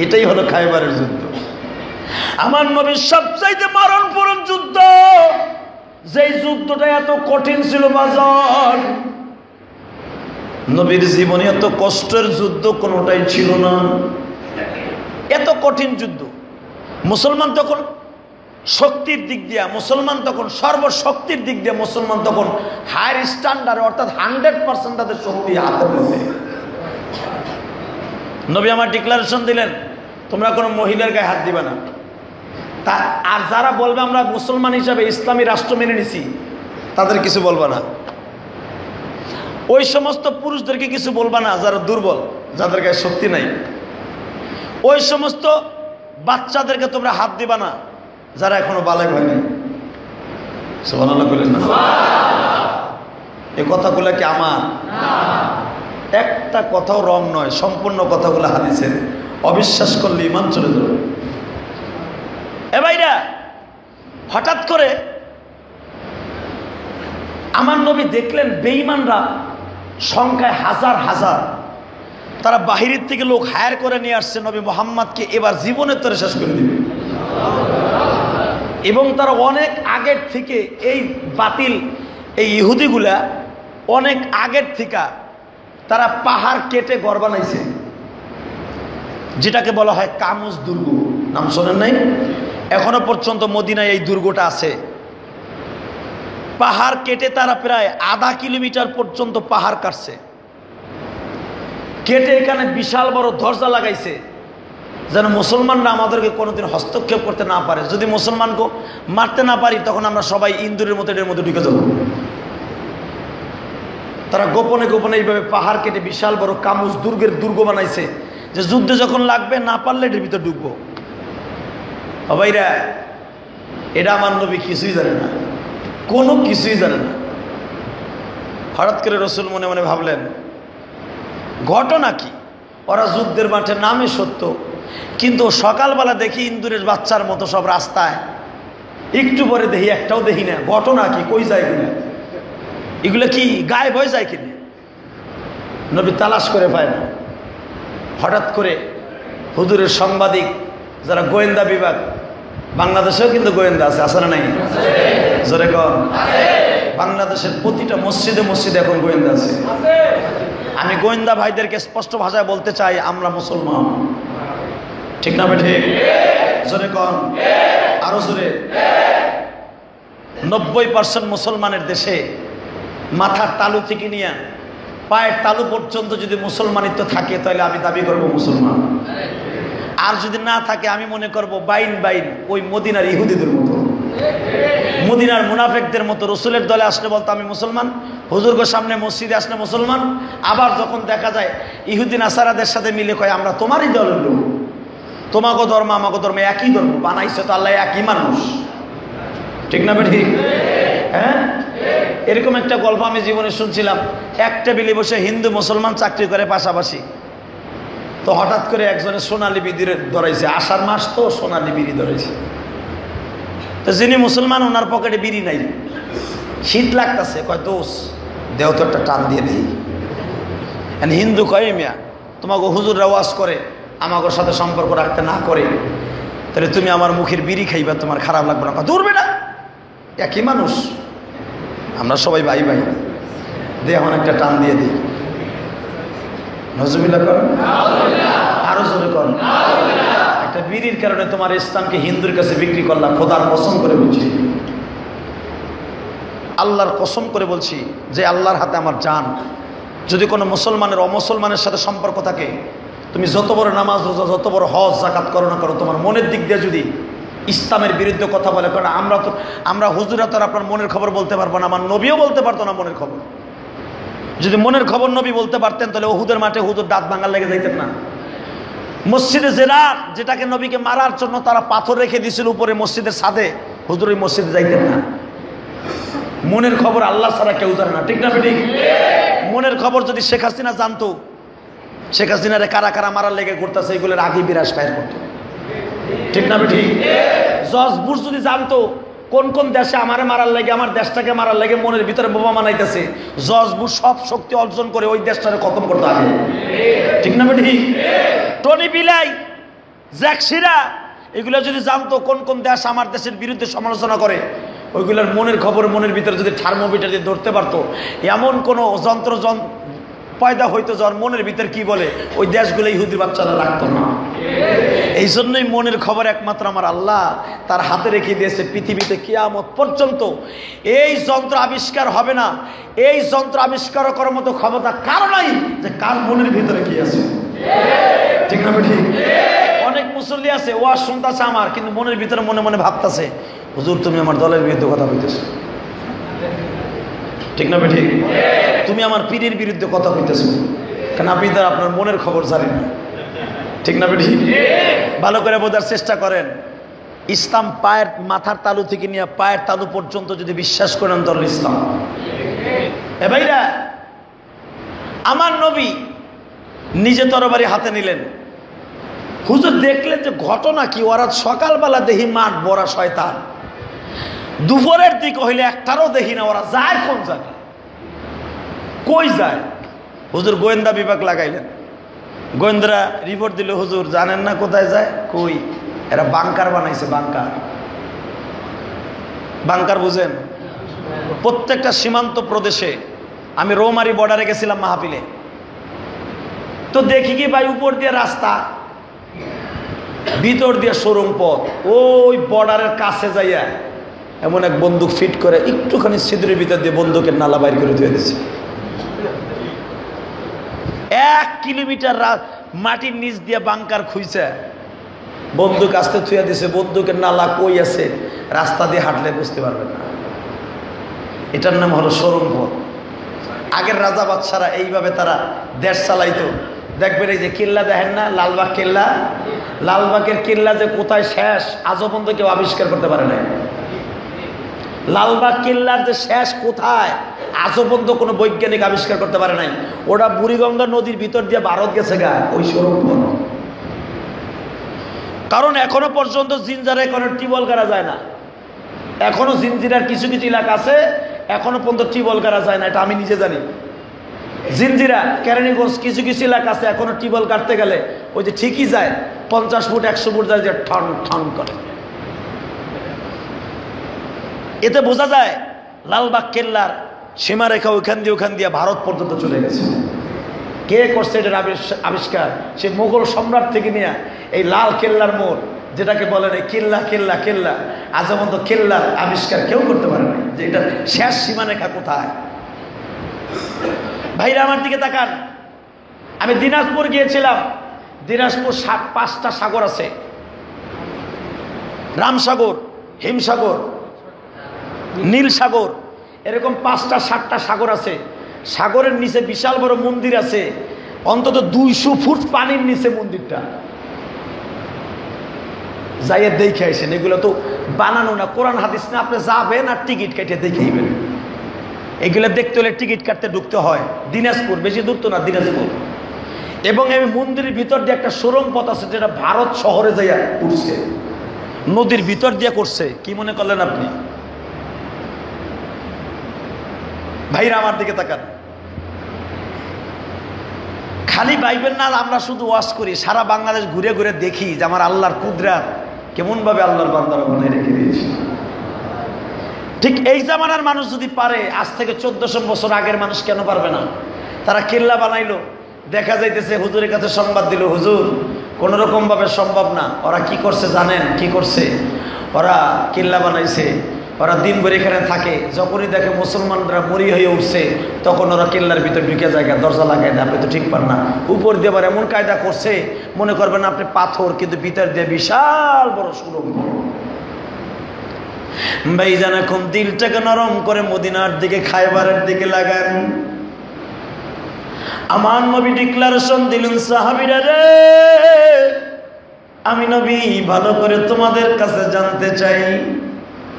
এটাই হলো খায়বারের যুদ্ধ, আমার নবীর সবচাইতে মরণপূর্ণ যুদ্ধ। যেই যুদ্ধটা এত কঠিন ছিল বাজার, নবীর জীবনে এত কষ্টের যুদ্ধ কোনোটাই ছিল না। এত কঠিন যুদ্ধ, মুসলমান তখন শক্তির দিক দিয়ে, মুসলমান তখন সর্বশক্তির দিক দিয়ে, মুসলমান তখন হায়ার স্ট্যান্ডার্ড, অর্থাৎ 100% তাদের শক্তি হাতে রয়েছে। নবী আমার ডিক্লারেশন দিলেন, তোমরা কোনো মহিলার গায়ে হাত দিবে না। তা আর যারা বলবে আমরা মুসলমান হিসাবে ইসলামী রাষ্ট্র মেনে নিছি, তাদের কিছু বলবা না। ওই সমস্ত পুরুষদেরকে কিছু বলবা না যারা দুর্বল, যাদের গায়ে শক্তি নাই। ওই সমস্ত বাচ্চাদেরকে তোমরা হাত দিবা না যারা এখনো বালেগ হয়নি। সুবহানাল্লাহ বলেন না? এই কথাগুলো কি আমার? একটা কথাও রং নয়, সম্পূর্ণ কথাগুলো হাদিসের। অবিশ্বাস করলে ঈমান চলে যাবে। এ ভাইরা, হঠাৎ করে আমার নবী দেখলেন বেঈমানরা সংখ্যায় হাজার হাজার, তারা বাহিরের থেকে লোক হায়ার করে নিয়ে আসছে নবী মুহাম্মদকে এবার জীবনের তরে শেষ করে দিবে। এবং তারা অনেক আগের থেকে এই বাতিল এই ইহুদিগুলা অনেক আগের থেকে তারা পাহাড় কেটে ঘর বানাইছে, যেটাকে বলা হয় কামুজ দুর্গ। নাম শোনেন নাই? এখনো পর্যন্ত মদিনায় এই দুর্গটা আছে। পাহাড় কেটে তারা প্রায় আধা কিলোমিটার পর্যন্ত পাহাড় কাটছে, কেটে এখানে বিশাল বড় দরজা লাগাইছে যেন মুসলমানরা আমাদেরকে কোনোদিন হস্তক্ষেপ করতে না পারে। যদি মুসলমানকে মারতে না পারি তখন আমরা সবাই ইন্দুরের মতো এর মধ্যে ঢুকে যাব। তারা গোপনে গোপনে এইভাবে পাহাড় কেটে বিশাল বড় কামুজ দুর্গের দুর্গ বানাইছে, যে যুদ্ধে যখন লাগবে না পারলে এটার ভিতরে ঢুকবো। ভাইরা, এটা আমার নবী কিছুই জানে না, কোনো কিছুই জানে না। হঠাৎ করে রসুল মনে মনে ভাবলেন ঘটনা কি, ওরা যুদ্ধের মাঠে নামে সত্য, কিন্তু সকালবেলা দেখি ইন্দুরের বাচ্চার মতো সব রাস্তায়, একটু পরে দেখি একটাও দেখি না। ঘটনা কি, কই যায় কিনা, এগুলো কি গায়েব হয়ে যায় কিনা? নবী তালাশ করে পায় না। হঠাৎ করে হুজুরের সাংবাদিক যারা গোয়েন্দা বিভাগ, বাংলাদেশেও কিন্তু গোয়েন্দা আছে না নাই? জোরে কর। বাংলাদেশের প্রতিটা মসজিদে মসজিদে এখন গোয়েন্দা আছে। আমি গোয়েন্দা ভাইদেরকে স্পষ্ট ভাষায় বলতে চাই, আমরা মুসলমান, ঠিক না বেঠিক? জোরে কর, আরো জোরে। 90% মুসলমানের দেশে মাথার তালু থেকে নিয়ে পায়ের তালু পর্যন্ত যদি মুসলমানিত্ব থাকে তাহলে আমি দাবি করব মুসলমান। আর যদি না থাকে আমি মনে করব বাইন বাইন ওই মদিনার ইহুদিদের মতো, মদিনার মুনাফিকদের মতো। রসুলের দলে আসলে বলতো আমি মুসলমান, হুজুরগো সামনে মসজিদে আসলে মুসলমান, আবার যখন দেখা যায় ইহুদি নাসারাদের সাথে মিলে কয় আমরা তোমারই দলের লোক, তোমাগো ধর্ম আমাগো ধর্ম একই ধর্ম, বানাইছে তো আল্লাহ একই মানুষ, ঠিক না বেঠি? হ্যাঁ, এরকম একটা গল্প আমি জীবনে শুনছিলাম। এক টেবিলে বসে হিন্দু মুসলমান চাকরি করে পাশাপাশি, তো হঠাৎ করে একজনের সোনালি বিড়ি ধরাইছে, আষাঢ় মাস তো সোনালি বিড়ি ধরেছে। তো যিনি মুসলমান ওনার পকেটে বিড়ি নাই, শীত লাগতেছে, কয় দোষ দেহ তো একটা টান দিয়ে দেই। হিন্দু কয় মিয়া তোমাকে হুজুররা ওয়াজ করে আমাকে সাথে সম্পর্ক রাখতে না করে, তাহলে তুমি আমার মুখের বিড়ি খাইবা, তোমার খারাপ লাগবে না? দূরবে না, একই মানুষ, আমরা সবাই ভাই ভাই, দেহ একটা টান দিয়ে দিই। নজরুল্লাহ কর, আরো জোরে কর। একটা বিড়ির কারণে তোমার ইসলামকে হিন্দুর কাছে বিক্রি করলাম, খোদার কসম করে বলছি, আল্লাহর কসম করে বলছি যে আল্লাহর হাতে আমার জান। যদি কোনো মুসলমানের অমুসলমানের সাথে সম্পর্ক থাকে, তুমি যত বড় নামাজ রোজা, যত বড় হজ জাকাত করো না করো, তোমার মনের দিক দিয়ে যদি ইসলামের বিরুদ্ধে কথা বলে, কারণ আমরা হুজুরা তো আপনার মনের খবর বলতে পারবো না, আমার নবীও বলতে পারতো না মনের খবর। যদি মনের খবর নবী বলতে পারতেন তাহলে ওহুদের মাঠে হুজুর দাঁত ভাঙার লেগে যাইতেন না। মসজিদে জেরার, যেটাকে নবীকে মারার জন্য তারা পাথর রেখে দিয়েছিল উপরে মসজিদের ছাদে, হুজুর ওই মসজিদে যাইতেন না। মনের খবর আল্লাহ ছাড়া কেউ জানে না, ঠিক না বেঠিক? মনের খবর যদি শেখ হাসিনা জানতো, শেখ হাসিনারে কারা কারা মারার লেগে করতেছে, এগুলোর আগে বিরাজ ফায়ার করতো, ঠিক না বেঠিক? জর্জ বুশ যদি জানতো কোন কোন দেশে আমারে মারার লাগে, আমার দেশটাকে মারার লাগে মনের ভিতরে বোমা বানাইতেছে, জর্জ বুশ সব শক্তি অর্জন করে ওই দেশটাকে খতম করতে আগে, ঠিক না বেঠিক? টনি বিলাই, জ্যাক শিরা, এগুলো যদি জানতো কোন কোন দেশ আমার দেশের বিরুদ্ধে সমালোচনা করে, ওইগুলোর মনের খবর মনের ভিতরে যদি থার্মোমিটার দিয়ে ধরতে পারতো, এমন কোনো যন্ত্র পয়দা হইতো যার মনের ভিতর কি বলে, ওই দেশগুলো ইহুদি বাচ্চারা রাখতো না। এই জন্যই মনের খবর একমাত্র আমার আল্লাহ তার হাতে রেখে দিয়েছে। পৃথিবীতে কিয়ামত পর্যন্ত এই যন্ত্র আবিষ্কার হবে না, এই যন্ত্র আবিষ্কার করার মতো ক্ষমতা কারো নাই যে কার মনের ভিতরে কি আছে, ঠিক না ঠিক? অনেক মুসল্লি আছে ওয়াজ শুনতেছে আমার, কিন্তু মনের ভিতরে মনে মনে ভাবতেছে হুজুর তুমি আমার দলের বিরুদ্ধে কথা বলতেছো, ঠিক না ঠিক? তুমি আমার পীরের বিরুদ্ধে কথা কইতেছো, কারণ আপনি তো আপনার মনের খবর জানেন না, ঠিক না ঠিক? ভালো করে বোঝার চেষ্টা করেন। ইসলাম পায়ের মাথার তালু থেকে নিয়ে পায়ের তালু পর্যন্ত যদি বিশ্বাস করেন দল ইসলাম। এ ভাইরা, আমার নবী নিজে তরবারি হাতে নিলেন। হুজুর দেখলেন যে ঘটনা কি, ওরা সকালবেলা দেখি মাঠ ভরা শয়তান, দুপুরের দিকে হইলে একটারও দেখি না, ওরা যায় কোন জায়গায়, কই যায়? হুজুর গোয়েন্দা বিভাগ লাগাইলেন, গোয়েন্দারা রিপোর্ট দিল হুজুর জানেন না কোথায় যায়, কই এরা বাংকার বানাইছে, বাংকার। বাংকার বুঝেন? প্রত্যেকটা সীমান্ত প্রদেশে, আমি রৌমারি বর্ডারে গেছিলাম মাহফিলে, তো দেখি কি ভাই উপর দিয়ে রাস্তা, ভিতর দিয়ে সুড়ঙ্গ পথ, ওই বর্ডারের কাছে যাইয়া এমন এক বন্দুক ফিট করে একটুখানি ছিদ্রের ভিতর দিয়ে বন্দুকের নালা বাইর করে দিয়ে দিচ্ছে। 1 কিলোমিটার মাটির নিচ দিয়ে বাংকার খুঁজছে, বন্দুক আসতে থুয়া দিছে, বন্দুকের নালা কই আছে রাস্তা দিয়ে হাঁটলে বুঝতে পারবেন না। এটার নাম হলো সুড়ঙ্গ পথ। আগের রাজা বাদশারা এইভাবে তারা দেশ চালাইতো। দেখবেন এই যে কিল্লা দেখেন না, লালবাগ কিল্লা, লালবাগের কিল্লা যে কোথায় শেষ আজও পর্যন্ত কেউ আবিষ্কার করতে পারে না। লালবাগ কিল্লার যে শেষ কোথায় আজও পর্যন্ত কোনো বৈজ্ঞানিক আবিষ্কার করতে পারে নাই। ওটা বুড়িগঙ্গা নদীর ভিতর দিয়ে ভারত গেছে গা, ওই সুড়ঙ্গ পথ। কারণ এখনো পর্যন্ত জিঞ্জারে কোনো টিউবওয়েল করা যায় না। এখনো জিঞ্জিরার কিছু কিছু এলাকা আছে এখনো পর্যন্ত টিউবওয়েল করা যায় না, এটা আমি নিজে জানি। জিঞ্জিরা, কেরানীগঞ্জ কিছু কিছু এলাকা আছে এখনো টিউবওয়েল কাটতে গেলে ওই যে ঠিকই যায় 50 ফুট 100 ফুট যায়, যে ঠন ঠন করে। এতে বোঝা যায় লালবাগ কেল্লার সীমারেখা ওইখান দিয়ে ভারত পর্যন্ত চলে গেছে। কে করছে এটার আবিষ্কার? সে মোগল সম্রাট থেকে নিয়ে এই লাল কেল্লার মোড়, যেটাকে বলেন এই কেল্লা কেল্লা কেল্লা, আজ পর্যন্ত কেল্লার আবিষ্কার কেউ করতে পারে না যে এটা শেষ সীমারেখা কোথায়। ভাইরা আমার দিকে তাকান, আমি দিনাজপুর গিয়েছিলাম। দিনাজপুর 5টা সাগর আছে, রামসাগর, হিমসাগর, নীল সাগর, এরকম 5টা 7টা সাগর আছে। সাগরের নিচে বিশাল বড় মন্দির আছে, অন্তত 200 ফুট পানির নিচে মন্দিরটা। যাইয়ে দেখে আসেন, এগুলো তো বানানো না, কোরআন হাদিস না। আপনি যাবেন আর টিকিট কেটে দেখেইবেন। এগুলো দেখতে হলে টিকিট কাটতে ঢুকতে হয়। দিনাজপুর বেশি দূর তো না, দিনাজপুর। এবং এই মন্দিরের ভিতর দিয়ে একটা সুড়ঙ্গ পথ আছে, যেটা ভারত শহরে যাইয়া উঠছে, নদীর ভিতর দিয়ে করছে। কি মনে করলেন আপনি? ভাইরা আমার দিকে তাকান, খালি ভাইবেন না আমরা শুধু ওয়াজ করি, সারা বাংলাদেশ ঘুরে ঘুরে দেখি যে আমার আল্লাহর কুদরত কেমন ভাবে আল্লাহর বান্দারা বানায় রেখে দিয়েছে। ঠিক এই জামানার মানুষ যদি পারে, আজ থেকে 1400 বছর আগের মানুষ কেন পারবে না? তারা কেল্লা বানাইলো, দেখা যাইতেছে হুজুরের কাছে সংবাদ দিল, হুজুর কোন রকম ভাবে সম্ভব না। ওরা কি করছে জানেন? কি করছে? ওরা কেল্লা বানাইছে, ওরা দিন ভরে এখানে থাকে, যখনই দেখে মুসলমানরা মরি হয়ে উঠছে তখন ওরা কেল্লার ভিতর ঢুকে যায়, দরজা লাগাই দেয়। আপনি তো ঠিক পান না, উপর দিয়ে আবার এমন কায়দা করছে মনে করবেন আপনি পাথর, কিন্তু ভিতর দিয়ে বিশাল বড় সুড়ঙ্গ। ভাইজান এখন দিলটাকে নরম করে মদিনার দিকে, খায়বারের দিকে লাগান। আমার নবী ডিক্লারেশন দিলেন, সাহাবীরা রে, আমি নবী ভালো করে তোমাদের কাছে জানতে চাই,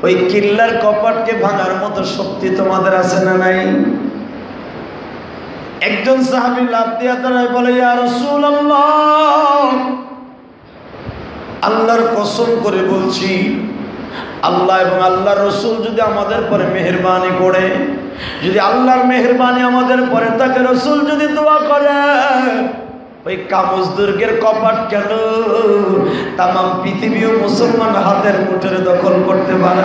ওই কিল্লার কপাটকে ভাঙার মতো শক্তি তোমাদের আছে না নাই? একজন সাহাবী লাফ দিয়া দাঁড়ায় বলে, ইয়া রাসূলুল্লাহ, আল্লাহর কসম করে বলছি, আল্লাহ এবং আল্লাহর রসুল যদি আমাদের পরে মেহেরবানি করে, যদি আল্লাহর মেহেরবানি আমাদের পরে থাকে, রসুল যদি দোয়া করে, ওই কামুজ দুর্গের কপাট কেন তামাম পৃথিবীও মুসলমান হাতের মুঠোরে দখল করতে পারে।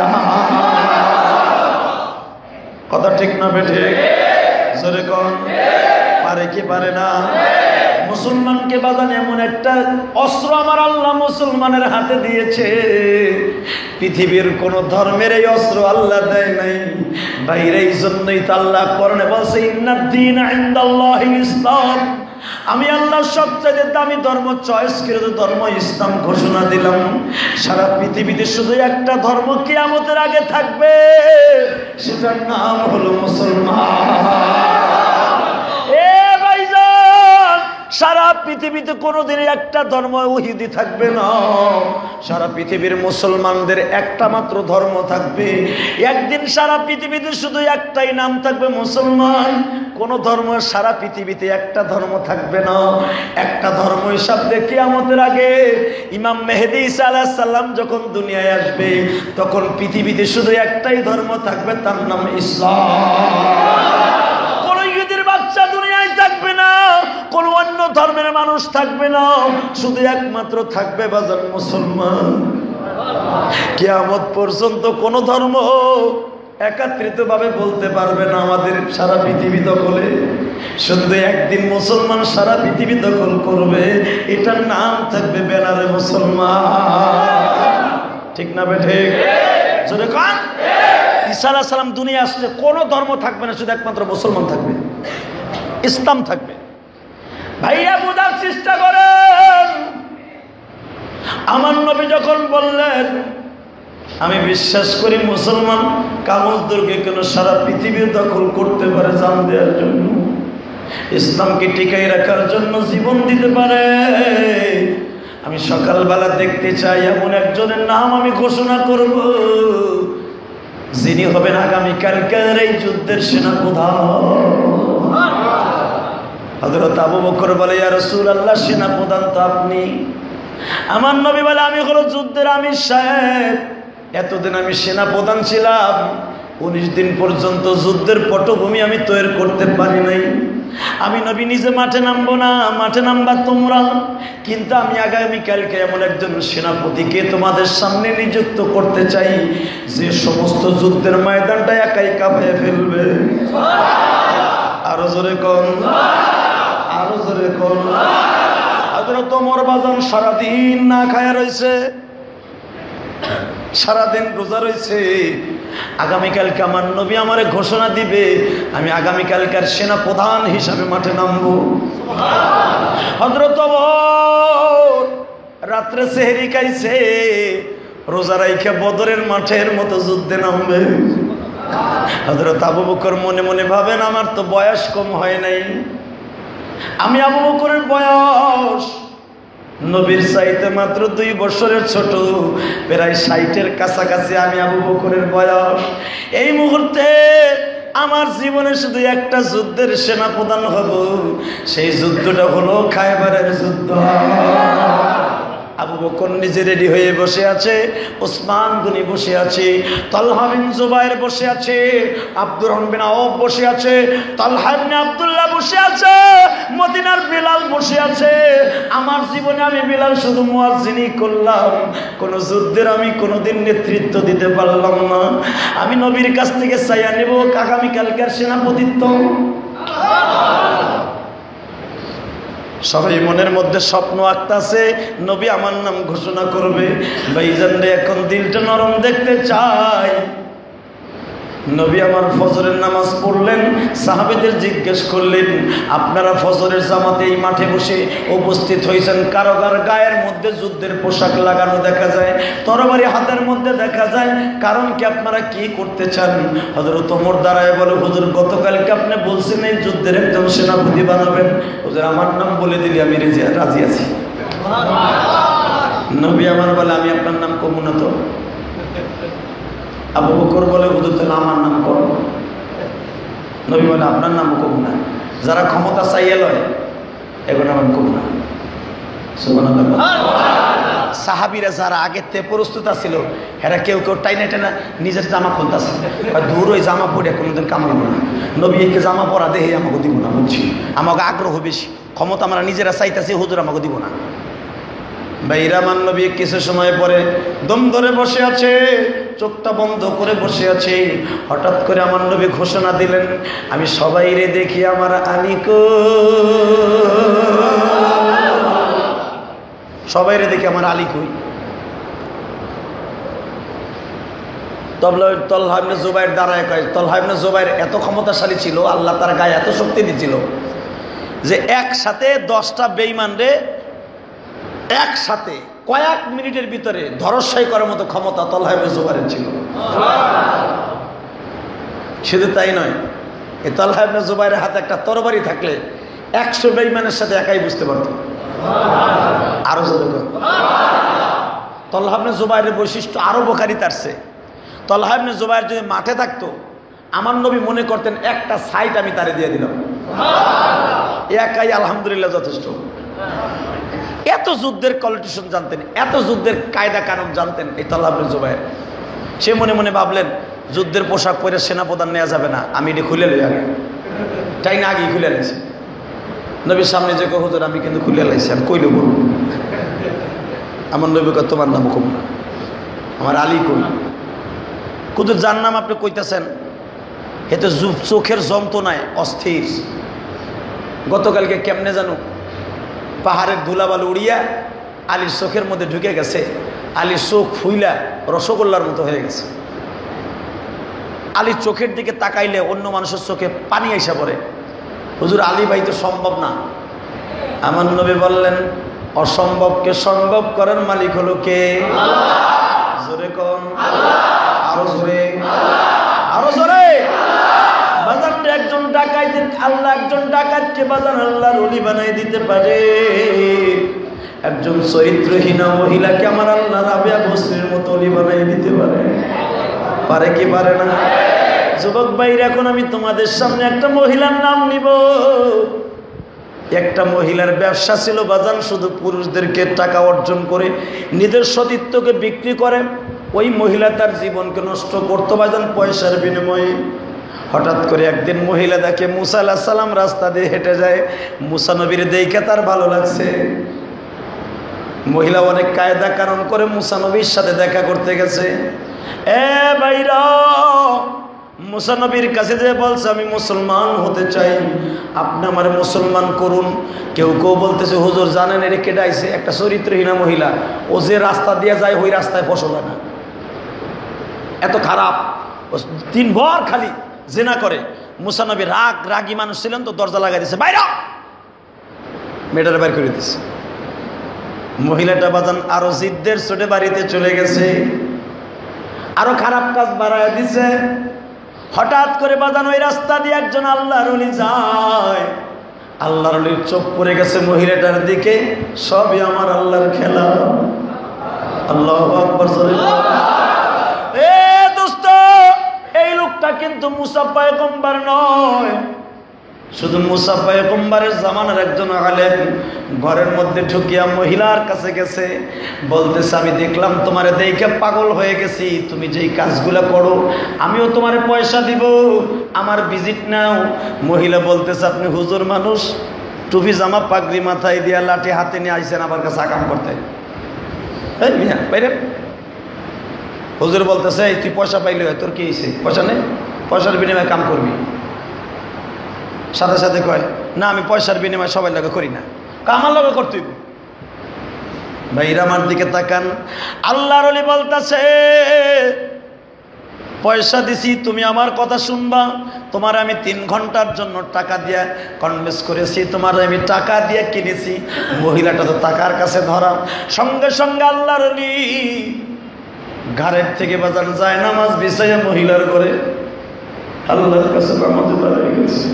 কথা ঠিক না বেঠে? জোরে কোন? পারে কি পারে না? মুসলমানকে বাজান এমন একটা অস্ত্র আমার আল্লাহ মুসলমানের হাতে দিয়েছে, পৃথিবীর কোন ধর্মের এই অস্ত্র আল্লাহ দেয় নাই। বাইরে এই জন্যই তো আল্লাহ কোরআনে বলছে, ইন্নাদ-দীন ইনদাল্লাহিল ইসলাম, আমি আল্লাহর সবচেয়ে দামি ধর্ম চয়েস করে ধর্ম ইসলাম ঘোষণা দিলাম। সারা পৃথিবীতে শুধু একটা ধর্ম কিয়ামতের আগে থাকবে, সেটার নাম হলো মুসলমান। সারা পৃথিবীতে কোনোদিনই একটা ধর্ম ওহিদি থাকবে না, সারা পৃথিবীর মুসলমানদের একটা মাত্র ধর্ম থাকবে। একদিন সারা পৃথিবীতে শুধু একটাই নাম থাকবে, মুসলমান। কোন ধর্ম সারা পৃথিবীতে একটা ধর্ম থাকবে না। একটা ধর্ম হিসাব দিয়ে কিয়ামতের আগে ইমাম মেহেদী ঈসা আলাইহিস সালাম যখন দুনিয়ায় আসবে, তখন পৃথিবীতে শুধু একটাই ধর্ম থাকবে, তার নাম ইসলাম। কোন ইহুদির বাচ্চা দুনিয়ায় থাকবে না, কোন অন্য ধর্মের মানুষ থাকবে না, শুধু একমাত্র থাকবে বাজার মুসলমান। কিয়ামত পর্যন্ত কোন ধর্ম একত্রিতভাবে বলতে পারবে না আমাদের সারা পৃথিবী দখলে। শুধু একদিন মুসলমান সারা পৃথিবী দখল করবে, এটার নাম থাকবে ব্যানারে মুসলমান। ঠিক না বেঠে? জোরে কান। ঈসা আলাইহিস সালাম দুনিয়া আসলে কোনো ধর্ম থাকবে না, শুধু একমাত্র মুসলমান থাকবে, ইসলাম থাকবে। ভাইয়া বোঝার চেষ্টা করেন। আমার নবী যখন বললেন আমি বিশ্বাস করি মুসলমান কাগজদুর্গে কেন সারা পৃথিবী দখল করতে পারে, জান দেওয়ার জন্য, ইসলামকে টিকাই রাখার জন্য জীবন দিতে পারে। আমি সকালবেলা দেখতে চাই এমন একজনের নাম আমি ঘোষণা করব, যিনি হবেন আগামীকালকার এই যুদ্ধের সেনাপ্রধান। হযরত আবু বকর বলে, ইয়া রাসূলুল্লাহ, সেনাপ্রধান তো আপনি। আমার নবী বলে, আমি হলো যুদ্ধের আমির সাহেব। এতদিন আমি সেনাপ্রধান ছিলাম, 19 দিন পর্যন্ত যুদ্ধের পটভূমি আমি তৈরি করতে পারি নাই। আমি নবী নিজে মাঠে নামবো না, মাঠে নামবা তোমরা। কিন্তু আমি আগামীকালকে এমন একজন সেনাপতিকে তোমাদের সামনে নিযুক্ত করতে চাই, যে সমস্ত যুদ্ধের ময়দানটা একাই কাঁপিয়ে ফেলবে। আরো জোরে কোন, আরো জোরে কোন। হযরত ওমর বাজান সারাদিন না খায়া রয়েছে, সারাদিন রোজা রয়েছে। আগামীকালকে আমার নবী আমারে ঘোষণা দিবে, আমি আগামীকালকার সেনা প্রধান হিসাবে মাঠে নামবো। হযরত ওমর রাত্রে সেহরি খাইছে, রোজা রাইখা বদরের মাঠের মতো যুদ্ধে নামবে। হযরত আবু বকর মনে মনে ভাবেন, আমার তো বয়স কম হয় নাই, আমি আবু বকরের বয়স নবীর চাইতে মাত্র 2 বছরের ছোট, প্রায় 60-এর কাছাকাছি আমি আবু বকরের বয়স। এই মুহূর্তে আমার জীবনে শুধু একটা যুদ্ধের সেনাপ্রধান হব, সেই যুদ্ধটা হলো খায়বারের যুদ্ধ। আবু বকর নিজে রেডি হয়ে বসে আছে, ওসমান গনি বসে আছে, তালহা বিন জুবায়ের বসে আছে, আব্দুর রহমান বিন আওফ বসে আছে, তালহা ইবনে আব্দুল্লাহ বসে আছে, মদিনার বিলাল বসে আছে। আমার জীবনে আমি বিলাল শুধু মুয়াজ্জিনই করলাম, কোন যুদ্ধের আমি কোনোদিন নেতৃত্ব দিতে পারলাম না। আমি নবীর কাছ থেকে চাইয়া নেব আগামীকালকার সেনাপতিত্ব। সবাই মনের মধ্যে স্বপ্ন আঁকতাছে, নবী আমার নাম ঘোষণা করবে। ভাইজান রে, এখন দিলটা নরম দেখতে চাই। নবী আমার ফজরের নামাজ পড়লেন, সাহাবীদের জিজ্ঞেস করলেন, আপনারা ফজরের জামাতে এই মাঠে বসে উপস্থিত হয়েছেন, কারো কার গায়ের মধ্যে যুদ্ধের পোশাক লাগানো দেখা যায়, তরবারি হাতের মধ্যে দেখা যায়, কারণ কি আপনারা কি করতে চান? হযরত ওমর দাঁড়ায় বলে, হুজুর গতকালকে আপনি বলছেন এই যুদ্ধের একদম সেনাপতি বানাবেন, হুজুর আমার নাম বলে দিলে আমি রাজি আছি। নবী আমার বলে, আমি আপনার নাম কমু না তো? আবু বকর বলে, হুজুর তাহলে আমার নাম করো। নবী বলে, আপনার নামও কমু না। যারা ক্ষমতা চাইয়ে লয় এখন আমার কমু না। সুবহানাল্লাহ। সাহাবীরা যারা আগের থেকে প্রস্তুত ছিল, এরা কেউ কেউ টাইনা টাইনা নিজের জামা খুলতেছে, দূর ওই জামা পরে কোনোদিন কামাইব না। নবী একে জামা পরা দেহে আমাকে দিব না, বুঝছি, আমাকে আগ্রহ বেশি, ক্ষমতা আমরা নিজেরা চাইতেছি, হুজুর আমাকে দিব না। বাইরামান নবী কিছু সময় পরে দম ধরে বসে আছে, চোখটা বন্ধ করে বসে আছে। হঠাৎ করে আমার নবী ঘোষণা দিলেন, আমি সবাইরে দেখি আমার আনিকো, সবাইরে দেখি আমার আলী কই। তালহা ইবনে জুবায়ের দাঁড়ায় কয়, তালহা ইবনে জুবায়ের এত ক্ষমতাশালী ছিল, আল্লাহ তার গায়ে এত শক্তি দিয়েছিল যে একসাথে 10টা বেঈমান রে একসাথে কয়েক মিনিটের ভিতরে ধরস্যাই করার মতো ক্ষমতা তালহা ইবনে জুবায়ের ছিল। শুধু তাই নয়, এই তালহা ইবনে জুবায়ের হাতে একটা তরবারি থাকলে 100 বেঈমানের সাথে একাই বুঝতে পারত। আরো জোরে বল। তালহা ইবনে জুবায়েরের বৈশিষ্ট্য আরো বুখারীতে আসছে। তালহা ইবনে জুবায়ের যদি মাঠে থাকতো, আমার নবী মনে করতেন একটা সাইট আমি তারে দিয়ে দিলাম, একাই আলহামদুলিল্লাহ যথেষ্ট। এত যুদ্ধের কলিটিশন জানতেন, এত যুদ্ধের কায়দা কানুন জানতেন এই তালহা ইবনে জুবায়ের। সে মনে মনে ভাবলেন, যুদ্ধের পোশাক পরে সেনাপ্রধান নেওয়া যাবে না, আমি এটি খুলে লই আগে। তাই না, আগেই খুলে লাইছি। নবীর সামনে যে হুজুর আমি কিন্তু খুলে লাইছি, আমি কইলে বলব। আমার নবী কয়, তোমার নাম কম না। আমার আলী কই? কিন্তু যার নাম আপনি কইতেছেন এতে চোখের যন্ত্রণায় অস্থির। গতকালকে কেমনে জানো পাহাড়ের ধুলাবালু উড়িয়া আলীর চোখের মধ্যে ঢুকে গেছে, আলীর চোখ ফুইলা রসগোল্লার মতো হয়ে গেছে। আলীর চোখের দিকে তাকাইলে অন্য মানুষের চোখে পানি আইসা পড়ে। হুজুর আলী ভাই তো সম্ভব না। আমার নবী বললেন অসম্ভবকে সম্ভব করার মালিক হলো কে? জোরে কোন, আরো জোরে, আরো জোরে। বাজান একজন ডাকাইতের আল্লাহ একজন ডাকাতকে বাজান আল্লাহর ওলি বানাই দিতে পারে। একজন চরিত্রহীনা মহিলাকে আমার আল্লাহ রাবিয়া বসরির মতো ওলি বানাই দিতে পারে। পারে কি পারে না? যুবক ভাইরা, এখন আমি তোমাদের সামনে একটা মহিলার নাম নিব। একটা মহিলার ব্যবসা ছিল বাজান, শুধু পুরুষদেরকে টাকা অর্জন করে নিজের সতীত্বকে বিক্রি করে। ওই মহিলা তার জীবনকে নষ্ট করতো বাজান পয়সার বিনিময়ে। হঠাৎ করে একদিন মহিলা দেখে মুসা আলাইহিস সালাম রাস্তা দিয়ে হেঁটে যায়। মুসা নবীর দেখে তার ভালো লাগছে। মহিলা অনেক কায়দা কারণ করে মুসা নবীর সাথে দেখা করতে গেছে। এ ভাইরা, মুসা নবীর কাছে যে বলছে আমি মুসলমান হতে চাই, আপনি আমার মুসলমান করুন। কেউ কেউ বলতেছে হুজুর জানেন এটা কেটে আইছে? একটা চরিত্রহীনা মহিলা, ও যে রাস্তা দিয়ে যায় ওই রাস্তায় ফসল হয় না, এত খারাপ। দিনভর খালি জেনা করে। মুসা নবী রাগী মানুষ ছিলেন তো দরজা লাগাই দিছে, বাইরা, মেয়েটারে বাইর করে দিছে। মহিলাটা বাজান আরো জিদ্দের ছোটে বাড়িতে চলে গেছে, আরো খারাপ কাজ বাড়ায় দিছে। হঠাৎ করে বাজান ওই রাস্তা দিয়ে একজন আল্লাহর ওলি যায়। আল্লাহর ওলির চোখ পড়ে গেছে মহিলাটার দিকে। সবই আমার আল্লাহর খেলা। আল্লাহু আকবার। এ দোস্ত, এই লোকটা কিন্তু মুসা পয়গম্বর নয়, শুধু মুসা পয়গম্বরের জামানার একজন আলেম। ঘরের মধ্যে ঢুকিয়া মহিলার কাছে গেছে, বলতেছে আমি দেখলাম তোমারে দেখে পাগল হয়ে গেছি, তুমি যেই কাজগুলো করো আমিও তোমারে পয়সা দিব, আমার ভিজিট নাও। মহিলা বলতেছে আপনি হুজুর মানুষ, টুপি জামা পাগড়ি মাথায় দিয়া লাঠি হাতে নিয়ে আইসেন আমার কাছে আকাম করতে। এই মিয়া বাইরে। হুজুর বলতেছে এই তুই পয়সা পাইলে হয়, তোর কি হয়েছে? পয়সা নেই, পয়সার বিনিময়ে কাম করবি। সাথে সাথে কয় না আমি পয়সার বিনিময়ে সবাই লাগে করি না, আমার লগে করতেই। ভাইরা আমার দিকে তাকান, আল্লাহর ওলি বলতেছে পয়সা দিছি তুমি আমার কথা শুনবা, তোমার আমি 3 ঘন্টার জন্য টাকা দিয়ে কনভিন্স করেছি, তোমার আমি টাকা দিয়ে কিনেছি। মহিলাটা তো টাকার কাছে ধরা। সঙ্গে সঙ্গে আল্লাহর ওলি ঘরের থেকে বাজার যায় নামাজ বিছাইয়া মহিলার ঘরে আল্লাহর কাছে নামাজে দাঁড়িয়ে গেছে।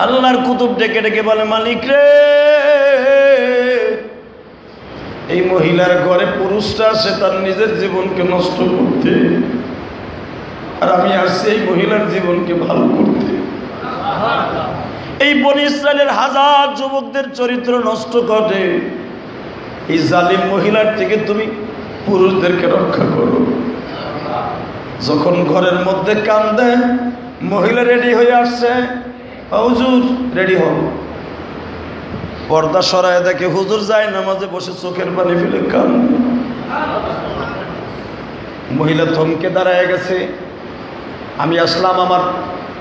আল্লাহর কুতুব ডেকে ডেকে বলে মালিক রে, এই মহিলার ঘরে পুরুষটা আসে তার নিজের জীবনকে নষ্ট করতে, আর আমি আসছি এই মহিলার জীবনকে ভালো করতে। এই বনী ইসরাইলের হাজার যুবকদের চরিত্র নষ্ট করে, এই জালিম মহিলার থেকে তুমি পুরুষদেরকে রক্ষা করো। যখন ঘরের মধ্যে কান্দে, মহিলা রেডি হয়ে আসছে, হুজুর রেডি হন। পর্দা সরায় দেখে হুজুর যায় নামাজে বসে চোখের পানি ফেলে কান্দে। মহিলা থমকে দাঁড়ায় গেছে। আমি আসলাম আমার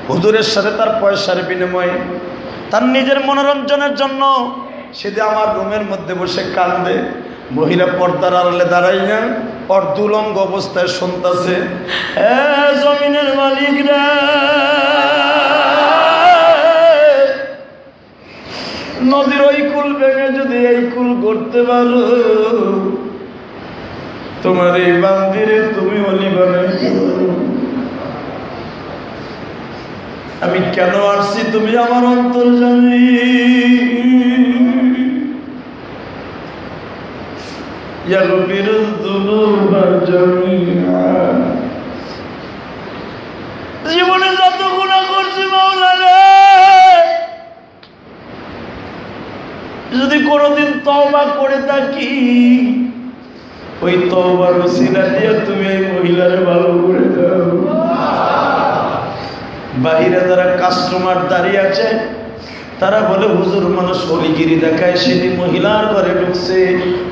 হুজুরের সাথে তার পয়সার বিনিময়ে, তার নিজের মনোরঞ্জনের জন্য। সেটা আমার রুমের মধ্যে বসে কান্দে। মহিলা পর্দার আড়ালে দাঁড়াইয়া অর্ধুলঙ্গ অবস্থায় শুনতেছে, এ জমিনের মালিক রে, নদীর ওই কুল ভেঙে যদি এই কুল করতে পারো, তোমার এই বান্দিরে তুমি অলি বানাইতে পারো। আমি কেন আসছি তুমি আমার অন্তর জানি। জীবনে যত গুনাহ করছি মাওলা রে, যদি কোনোদিন তওবা করে থাকি, ওই তওবার ওসিলা দিয়ে তুমি এই মহিলারে ভালো করে দাও। বাহিরে যারা কাস্টমার দাঁড়িয়ে আছে তারা বলে হুজুর মানুষ অলিগিরি দেখায়, সেদিন মহিলার ঘরে ঢুকছে,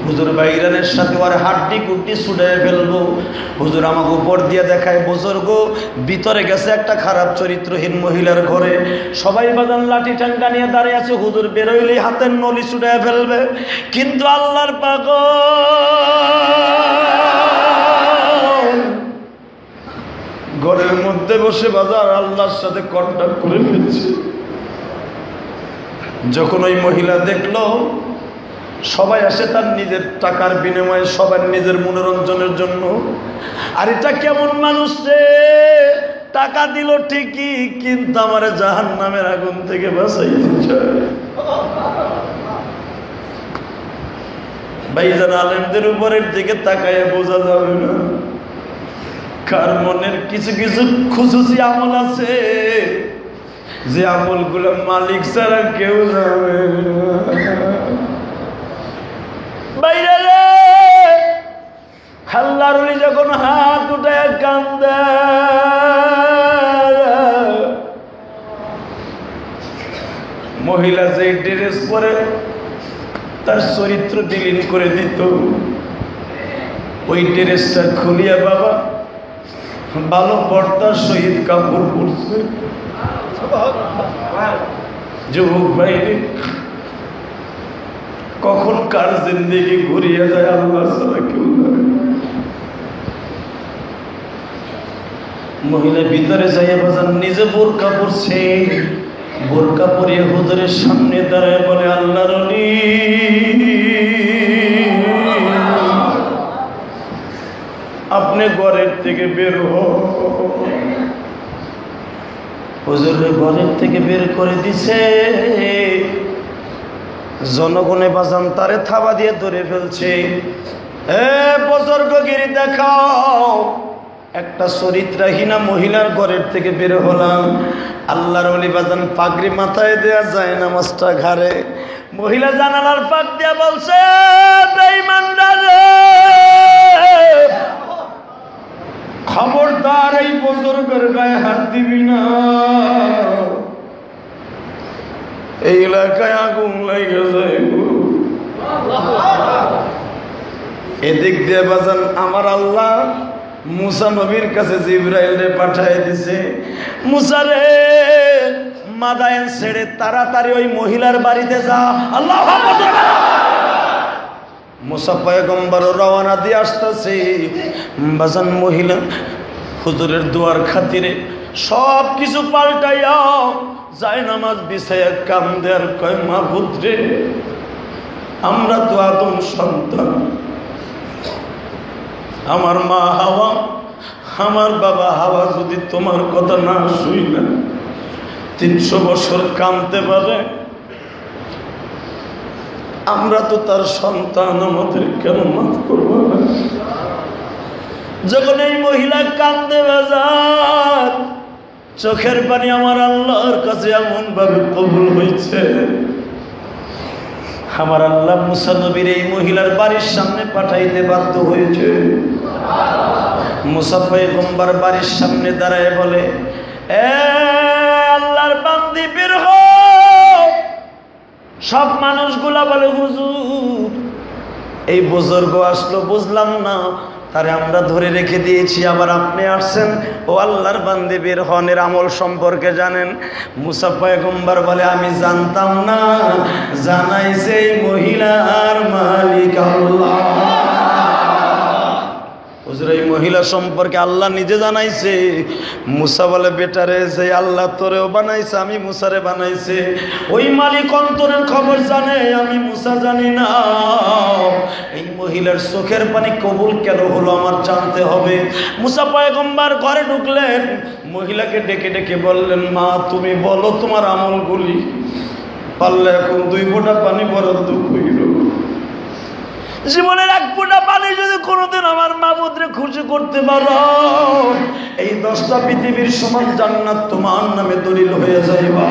হুজুর বাইরানের সাথে ওর হাড্ডি কুড্ডি ছুটায় ফেলবো। হুজুর আমাকে উপর দিয়ে দেখায় বুজুর্গ ভিতরে গেছে একটা খারাপ চরিত্রহীন মহিলার ঘরে। সবাই বাজান লাঠি ঠান্ডা নিয়ে দাঁড়িয়ে আছে, হুজুর বেরোইলেই হাতের নলি ছুটায় ফেলবে। কিন্তু আল্লাহর পাগল ঘরের মধ্যে বসে বাজার আল্লাহর সাথে কন্টাক্ট করে ফেলছে। যখন ওই মহিলা দেখলো সবাই আসে তার নিজের টাকার বিনিময়ে, সবার নিজের মনোরঞ্জনের জন্য। আর এটা কেমন মানুষ রে, টাকা দিল ঠিকই কিন্তু আমার জাহান্নামের আগুন থেকে বাঁচাইতে চায়। ভাইজান আলেমদের উপরের দিকে তাকায় বোঝা যাবে না কার মনের কিছু কিছু খুশুসি আমল আছে, যে আমলগুলো মালিক ছাড়া কেউ যাবে বাইরে। আল্লাহর ওলি যখন হাত উঠায় কান্দে, মহিলা যে ড্রেস পরে তার চরিত্র বিলীন করে দিত, ওই ড্রেসটা খুলিয়া বাবা ভালো পর্দার সহিত কাপড় পরছে। যুবক ভাইরে, কখন কার জিন্দেগি ঘুরিয়ে যায় আল্লাহ ছাড়া কেউ জানে। মহিলা ভিতরে যাইয়া বাজান নিজে বোরকা পরছে, বোরকা পরিয়ে হুজুরের সামনে দাঁড়ায় বলে আল্লাহর ওলি আপনি ঘরের থেকে বের হন। হুজুরের ঘরের থেকে বের করে দিছে, জনগণে বাজান তারে থাবা দিয়ে ধরে ফেলছে। বুজুর্গগিরি দেখাও, একটা চরিত্রহীনা মহিলার ঘরের থেকে বের হলাম। আল্লাহর ওলি বাজান পাগড়ি মাথায় দেয়া যায়, নামাজটা ঘাড়ে। মহিলা জানালার পাক দিয়া বলছে বেঈমানরা, খবরদার এই বুজুর্গের গায়ে হাত দিবি না, এই এলাকায় আগুন লেগে যায়। এদিক দিয়ে বাজান আমার আল্লাহ মুসা নবীর কাছে জিবরাইল পাঠিয়ে দিছে, মুসা রে মাদায়েন ছেড়ে তাড়াতাড়ি ওই মহিলার বাড়িতে যা। আল্লাহু আকবার। মুসা পয়গম্বর রওনা দিয়ে আসতেছে। বাজান মহিলা হুজুরের দুয়ার খাতিরে সব কিছু পাল্টাইয়া যায় নামাজ বিছাইয়া কান্দে আর কয় মাহবুব রে, আমরা তো আদম সন্তান, আমার মা হাওয়া আমার বাবা হাওয়া যদি তোমার কথা না শুই না 300 বছর কাঁদতে পারে, আমরা তো তার সন্তান, আমাদের কেন মাফ করবো না? যখন এই মহিলা কান্দে বাজার, চোখের পানি আমার আল্লাহর কাছে এমন ভাবে কবুল হয়েছে, আমার আল্লাহ মুসা নবীর এই মহিলার বাড়ির সামনে পাঠাইতে বাধ্য হয়েছে। মুসা পয়গম্বর বাড়ির সামনে দাঁড়ায় বলে, এ আল্লাহর বান্দি বের হও। সব মানুষগুলা বলে হুজুর এই বুজুর্গ আসলো, বুঝলাম না, তারে আমরা ধরে রেখে দিয়েছি, আবার আপনি আসছেন, ও আল্লাহর বান্দি বের হনের আমল সম্পর্কে জানেন? মুসা পয়গম্বর বলে আমি জানতাম না, জানাইছে এই মহিলার মালিক আল্লাহ। হুজুর এই মহিলা সম্পর্কে আল্লাহ নিজে জানাইছে। মুসা বলে বেটারে, যে আল্লাহ তোরেও বানাইছে, আমি মুসারে বানাইছে, ওই মালিক অন্তরের খবর জানে, আমি মুসা জানি না। এই মহিলার চোখের পানি কবুল কেন হলো আমার জানতে হবে। মুসা পয়গম্বর ঘরে ঢুকলেন, মহিলাকে ডেকে ডেকে বললেন, মা তুমি বলো তোমার আমলগুলি, পারলে এখন 2 ফোঁটা পানি বরাদ্দ কইর। জীবনের 1 ফোঁটা পানি যদি কোনোদিন আমার মাবুদরে খুশি করতে পারো, এই 10টা পৃথিবীর সমান জান্নাত তোমার নামে দলিল হয়ে যাইবা।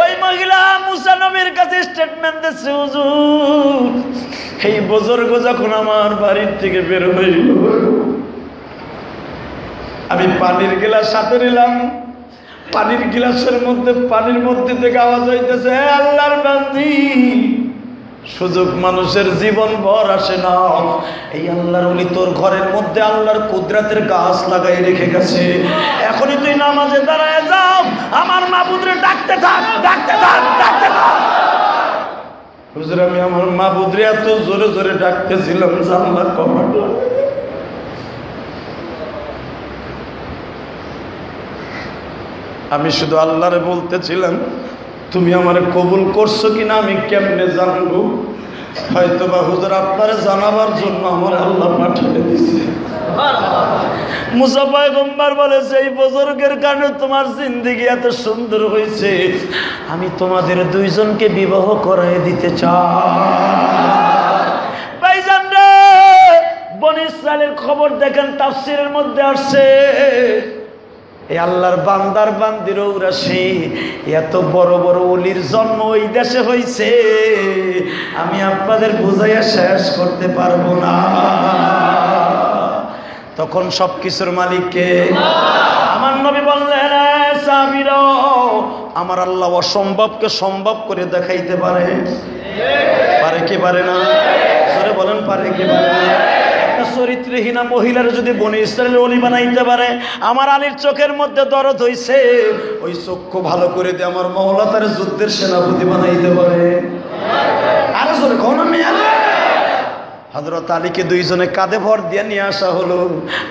ওই মহিলা মুসা নবীর কাছে স্টেটমেন্ট দিচ্ছে, হুজুর এই বুজুর্গ যখন আমার বাড়ির থেকে বের হইল, আমি পানির গ্লাস সাথে নিলাম, পানির গ্লাসের মধ্যে পানির মধ্যে থেকে আওয়াজ হইতেছে, হে আল্লাহর বান্দি, সুযোগ মানুষের জীবন ভর আসে না। এই আল্লাহর ওলি তোর ঘরের মধ্যে আল্লাহর কুদরতের গাছ লাগাই রেখে গেছে, এখনই তুই নামাজে দাঁড়ায় যাও, আমার মাবুদরে ডাকতে থাক, ডাকতে থাক, ডাকতে থাক। হুজুর, আমি আমার মাবুদরে এত জোরে জোরে ডাকতেছিলাম, জানলা কপাট লাগাই। আমি শুধু আল্লাহরে বলতেছিলাম, তুমি আমারে কবুল করছো কিনা আমি কেমনে জানবো? হয়তো বা হুজুর আপনারে জানাবার জন্য আমার আল্লাহ পাঠিয়ে দিয়েছে। মুসা পয়গম্বর বলেছে, এই বুজুর্গের কারণে তোমার জিন্দেগি এত সুন্দর হয়েছে, আমি তোমাদের দুইজনকে বিবাহ করাই দিতে চাই। ভাইজান রে, বনী ইসরাইলের খবর দেখেন, তাফসীরের মধ্যে আসছে, এই আল্লাহর বান্দার বান্দির ঔরাসী এত বড় বড় ওলির জন্ম ওই দেশে হয়েছে, আমি আপনাদের বুঝাইয়া শেষ করতে পারবো না। তখন সবকিছুর মালিককে আমার নবী বললেন, সাহাবীরা, আমার আল্লাহ অসম্ভবকে সম্ভব করে দেখাইতে পারে। পারে কি পারে না? জোরে বলেন, পারে কি পারে না? চরিত্রহীনা মহিলার যদি বনী ইসরাইলের ওলি বানাইতে পারে, আমার আলীর চোখের মধ্যে দরদ হইছে, ওই চক্ষু ভালো করে দিয়ে আমার মওলা তার যুদ্ধের সেনাপতি বানাইতে পারে। আরে জোরে কোন মিয়া, হযরত আলীকে দুইজনে কাঁধে ভর দিয়ে নিয়ে আসা হলো।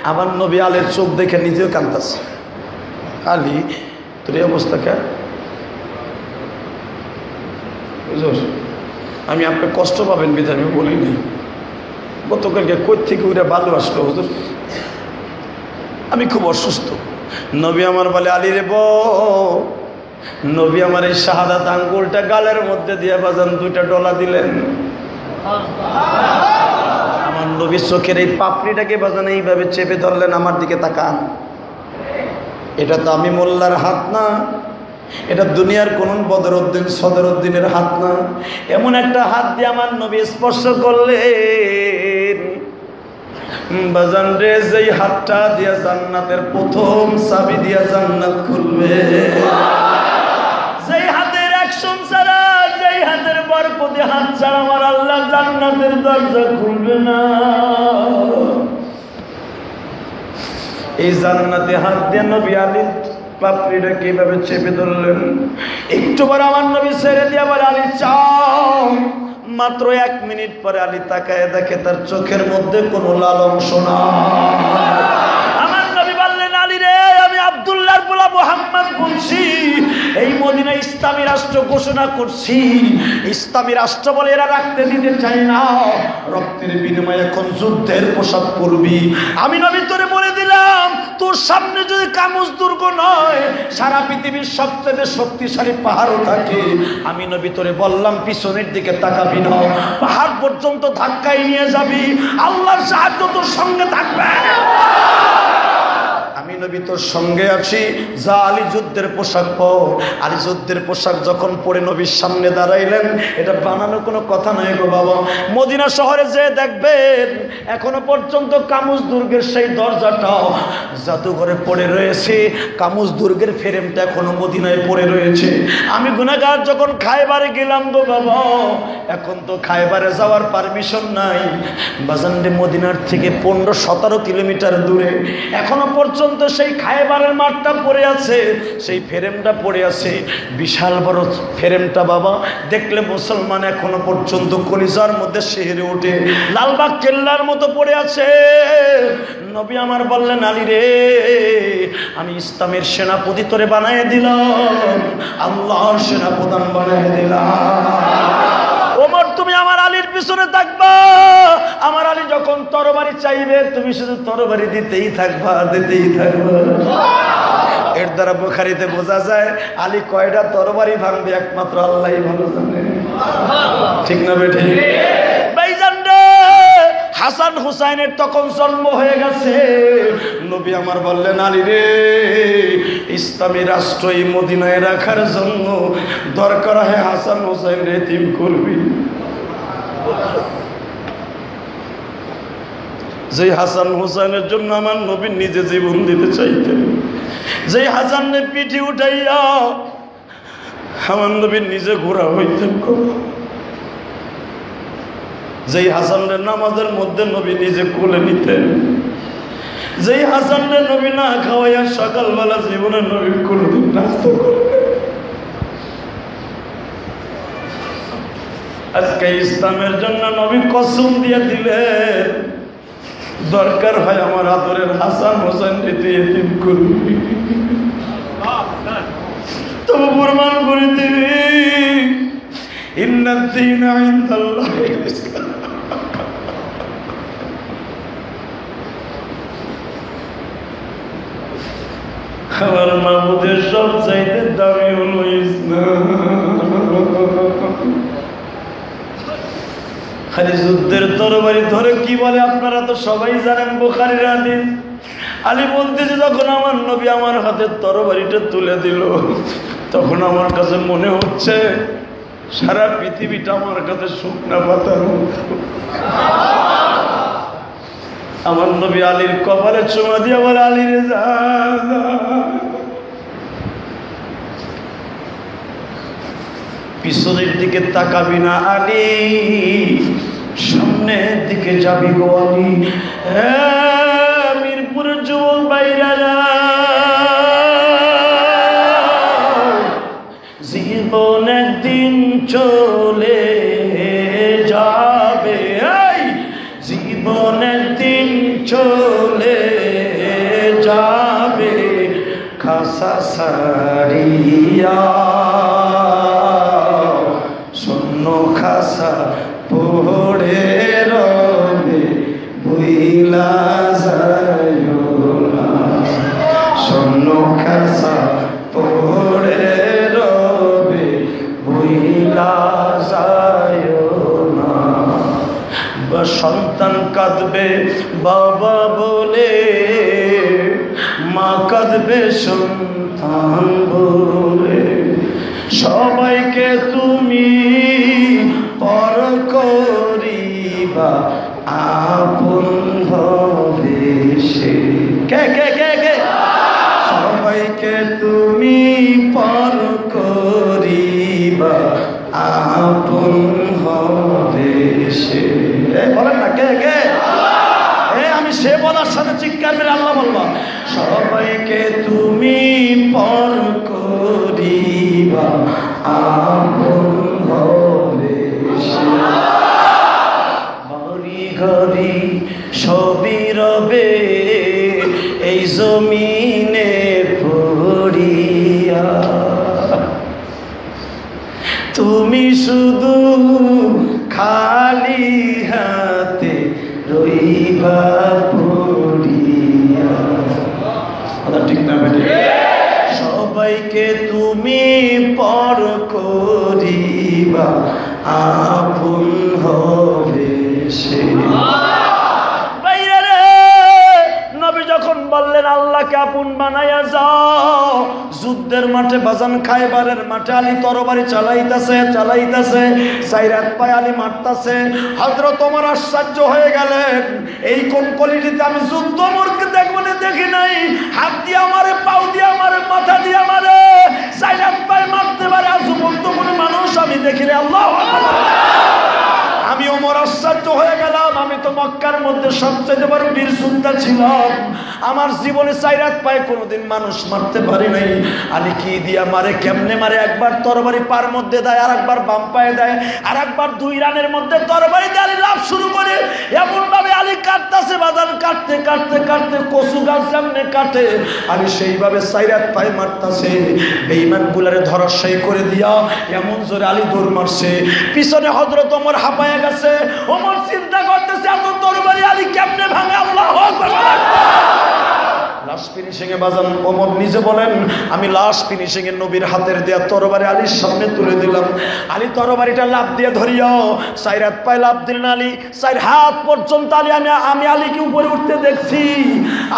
আমার নবী আলীর চোখ দেখে নিজেও কাঁদতেছে। আলী, তোর এই অবস্থা কে? হুজুর, আমি আপনি কষ্ট পাবেন বিধান আমি বলি নাই, গতকালকে কই থেকে ওইটা ভালো আসলো হুজুর, আমি খুব অসুস্থ। নবী আমার বলে, আলী রে বউ, নবী আমার এই শাহাদাত আঙ্গুলটা গালের মধ্যে দিয়ে বাজান দুইটা ডলা দিলেন। আমার নবীর চোখের এই পাপড়িটাকে বাজান এইভাবে চেপে ধরলেন, আমার দিকে তাকান। এটা তো আমি মোল্লার হাত না, এটা দুনিয়ার কোন বদরউদ্দিন সদরউদ্দিনের হাত না, এমন একটা হাত দিয়ে আমার নবী স্পর্শ করলেন। বাজান রে, যেই হাতটা দিয়া জান্নাতের প্রথম চাবি দিয়া জান্নাত খুলবে, যেই হাতের অ্যাকশন ছাড়া, যেই হাতের বরকতে হাত ছাড়া আমার আল্লাহ জান্নাতের দরজা খুলবে না, এই জান্নাতে হাত দিয়ে নবী আলী পাপড়িটা কিভাবে চেপে ধরলেন। একটু পরে আমার নবী ছেড়ে দিয়ে বলে, আলী চাও। মাত্র 1 মিনিট পরে আলী তাকায় দেখে তার চোখের মধ্যে কোনো লাল অংশ না। আমার নবী বললেন, আলী রে, আমি আব্দুল্লাহর পোলা মুহাম্মদ বলছি, এই মদিনা ইসলামী রাষ্ট্র ঘোষণা করছি। ইসলামী রাষ্ট্র বলে এরা রাখতে দিতে চায় না, রক্তের বিনিময়ে এখন যুদ্ধের পোশাক পরবি। আমি নবী তোরে বলে দিলাম, তোর সামনে যদি কামুজ দুর্গ নয়, সারা পৃথিবীর সবচেয়ে শক্তিশালী পাহাড়ও থাকে, আমি নবী তোরে বললাম পিছনের দিকে তাকাবি না, পাহাড় পর্যন্ত ধাক্কাই নিয়ে যাবি, আল্লাহর সাহায্য তোর সঙ্গে থাকবে। আমি নবী তোর সঙ্গে আছি, যা আলী যুদ্ধের পোশাক পর। আলী যুদ্ধের পোশাক যখন পরে নবীর সামনে দাঁড়াইলেন, এটা বানানো কোনো কথা নয় গো বাবা। মদিনা শহরে যে দেখবেন এখনো পর্যন্ত কামুজ দুর্গের সেই দরজাটা জাদুঘরে পড়ে রয়েছে, কামুজ দুর্গের ফ্রেমটা এখনো মদিনায় পড়ে রয়েছে। আমি গুনাহগার যখন খায়বারে গেলাম গো বাবা, এখন তো খায়বারে যাওয়ার পারমিশন নাই, বাজানডে মদিনার থেকে 15-17 কিলোমিটার দূরে এখনো পর্যন্ত সেই খায়বারের মাঠটা পড়ে আছে, সেই ফ্রেমটা পড়ে আছে, বিশাল বড় ফ্রেমটা বাবা, দেখলে মুসলমান এখনো পর্যন্ত কলিজার মধ্যে শিহরে ওঠে, লালবাগ কেল্লার মতো পড়ে আছে। নবী আমার বললেন, আলী রে, আমি ইসলামের সেনাপতি তোরে বানায় দিলাম, আল্লাহর সেনাপ্রধান বানায় দিলাম। ওমর, তুমি আমার আলীর পিছনে থাকবা, আমার আলী যখন তরবারি চাইবে তুমি শুধু তরবারি দিতেই থাকবা, দিতেই থাকবা। এর দ্বারা বুখারীতে বোঝা যায় আলী কয়টা তরবারি ভাঙবে একমাত্র আল্লাহই ভালো জানে, ঠিক না বেঠে? ভাইজান রে, হাসান হুসাইনের তখন জন্ম হয়ে গেছে। নবী আমার বললেন, আলী রে, ইসলামী রাষ্ট্র এই মদিনায় রাখার জন্য দরকার হয় হাসান হুসাইন এতিম করবি। যে হাসান হোসেনের জন্য আমার নবী নিজে জীবন দিতে চাইতেন, যে হাসানের পিঠে উঠাইয়া আমার নবী নিজে ঘোরা হইতেন, যেই হাসানের নামাজের মধ্যে নবী নিজে কোলে নিতেন, যেই হাসানের নবী না খাওয়াইয়া সকালবেলা জীবনে নবী কোনোদিন নাস্তা করতেন। আজকে ইসলামের জন্য নবী কসম দিয়ে দিলেন, দরকার হয় আমার আদরের হাসান হোসেন দিতে এতিম করবি, তবু প্রমাণ করে দিবি ইন্নাদ-দীনা ইনদাল্লাহিল ইসলাম। আমার মাহবুদের সব চাইতে দামি হলো ইসলাম। খালি যুদ্ধের তরবারি ধরে কি বলে আপনারা তো সবাই জানেন, বুখারীর হাদিস। আলী বলতেছে, যখন আমার নবী আমার হাতে তরবারিটা তুলে দিল, তখন আমার কাছে মনে হচ্ছে সারা পৃথিবীটা আমার কাছে শুকনা পাতার মতো। আমার নবী আলীর কপালে চুমা দিয়ে বলে, আলী রে যা, পিছনের দিকে তাকাবি না আলী, সামনের দিকে যাবি গো আলী। মিরপুরের যুবক বাইরা, জীবন একদিন চলে যাবে, জীবন একদিন চলে যাবে, খাসা সারিয়া শূন্য খাসা পড়ে রবে, ভুইলা যাইও না, শূন্য খাসা পড়ে রবে, ভুইলা যাইও না। সন্তান কাঁদবে বাবা বলে, মা কাঁদবে সন্তান বলে, সবাইকে তুমি পর করিবা, আপন হবে সে। কে কে কে কে? সবাইকে তুমি পর করিবা, আপন হবে সে। বলেন না কে কে? আমি সে বলার সাথে চিৎকার মেরে আল্লাহ বলবা, সবাইকে তুমি পর করিবা, আপন হবে সে। ঘড়ি ঘড়ি সবই রবে এই জমিনে পড়িয়া, তুমি শুধু খালি হাতে রইবা পড়িয়া। ঠিক না বেটে? সবাইকে তুমি পর করিবা, আপন হবে সে। নবী যখন বললেন আল্লাহকে আপন বানাইয়া যাও, যুদ্ধের মাঠে বাজান খায়বারের মাঠে আলী তরবারি চালাইতেছে, সাইরাত পায় আলী মারতাছে। হযরত ওমর আশ্চর্য হয়ে গেলেন, এই কোন কলিটিতে আমি যুদ্ধ মোরকে দেখব না, দেখি নাই। হাত দিয়ে আমারে, পাও দিয়ে আমারে, মাথা দিয়ে আমারে সাইরাত পায় মারতে পারে আজ পর্যন্ত কোনো মানুষ আমি দেখি না। আল্লাহু আকবার। আমি ওমর আশ্চর্য হয়ে গেলাম, আমি তো মক্কার মধ্যে সবচেয়ে বড় বীর যোদ্ধা ছিলাম, আমার জীবনে সাইরাত পায়ে কোনোদিন মানুষ মারতে পারি নাই। আলী কি দিয়া মারে, কেমনে মারে? একবার তরবারি পার মধ্যে দেয়, আর একবার বাম পায়ে দেয়, আর একবার দুই রানের মধ্যে তরবারি দিয়ে আলী লাভ শুরু করে। এমন ভাবে আলী কাটতেছে, বাজান কাটতে কাটতে কাটতে কচু গাছ সামনে কাটে, আলী সেইভাবে সাইরাত পায়ে মারতেছে। বেঈমান গুলারে ধরাশায়ী করে দিয়া এমন জোরে আলী দৌড় মারছে, পিছনে হযরত ওমর হাঁপায়া গেছে। ওমর চিন্তা করতেছে এত তরবারি আলী কেমনে ভাঙে। আল্লাহু আকবার। লাস্ট ফিনিশিং এ বাজান ওমর নিজে বলেন, আমি লাস্ট ফিনিশিং এ নবীর হাতের দেয়া তরবারি আলীর সামনে তুলে দিলাম। আলী তরবারিটা লাফ দিয়ে ধরিয়াও চার হাত পায়ে লাফ দিলেন। আলী চার হাত পর্যন্ত আমি আলীকে উপরে উঠতে দেখছি।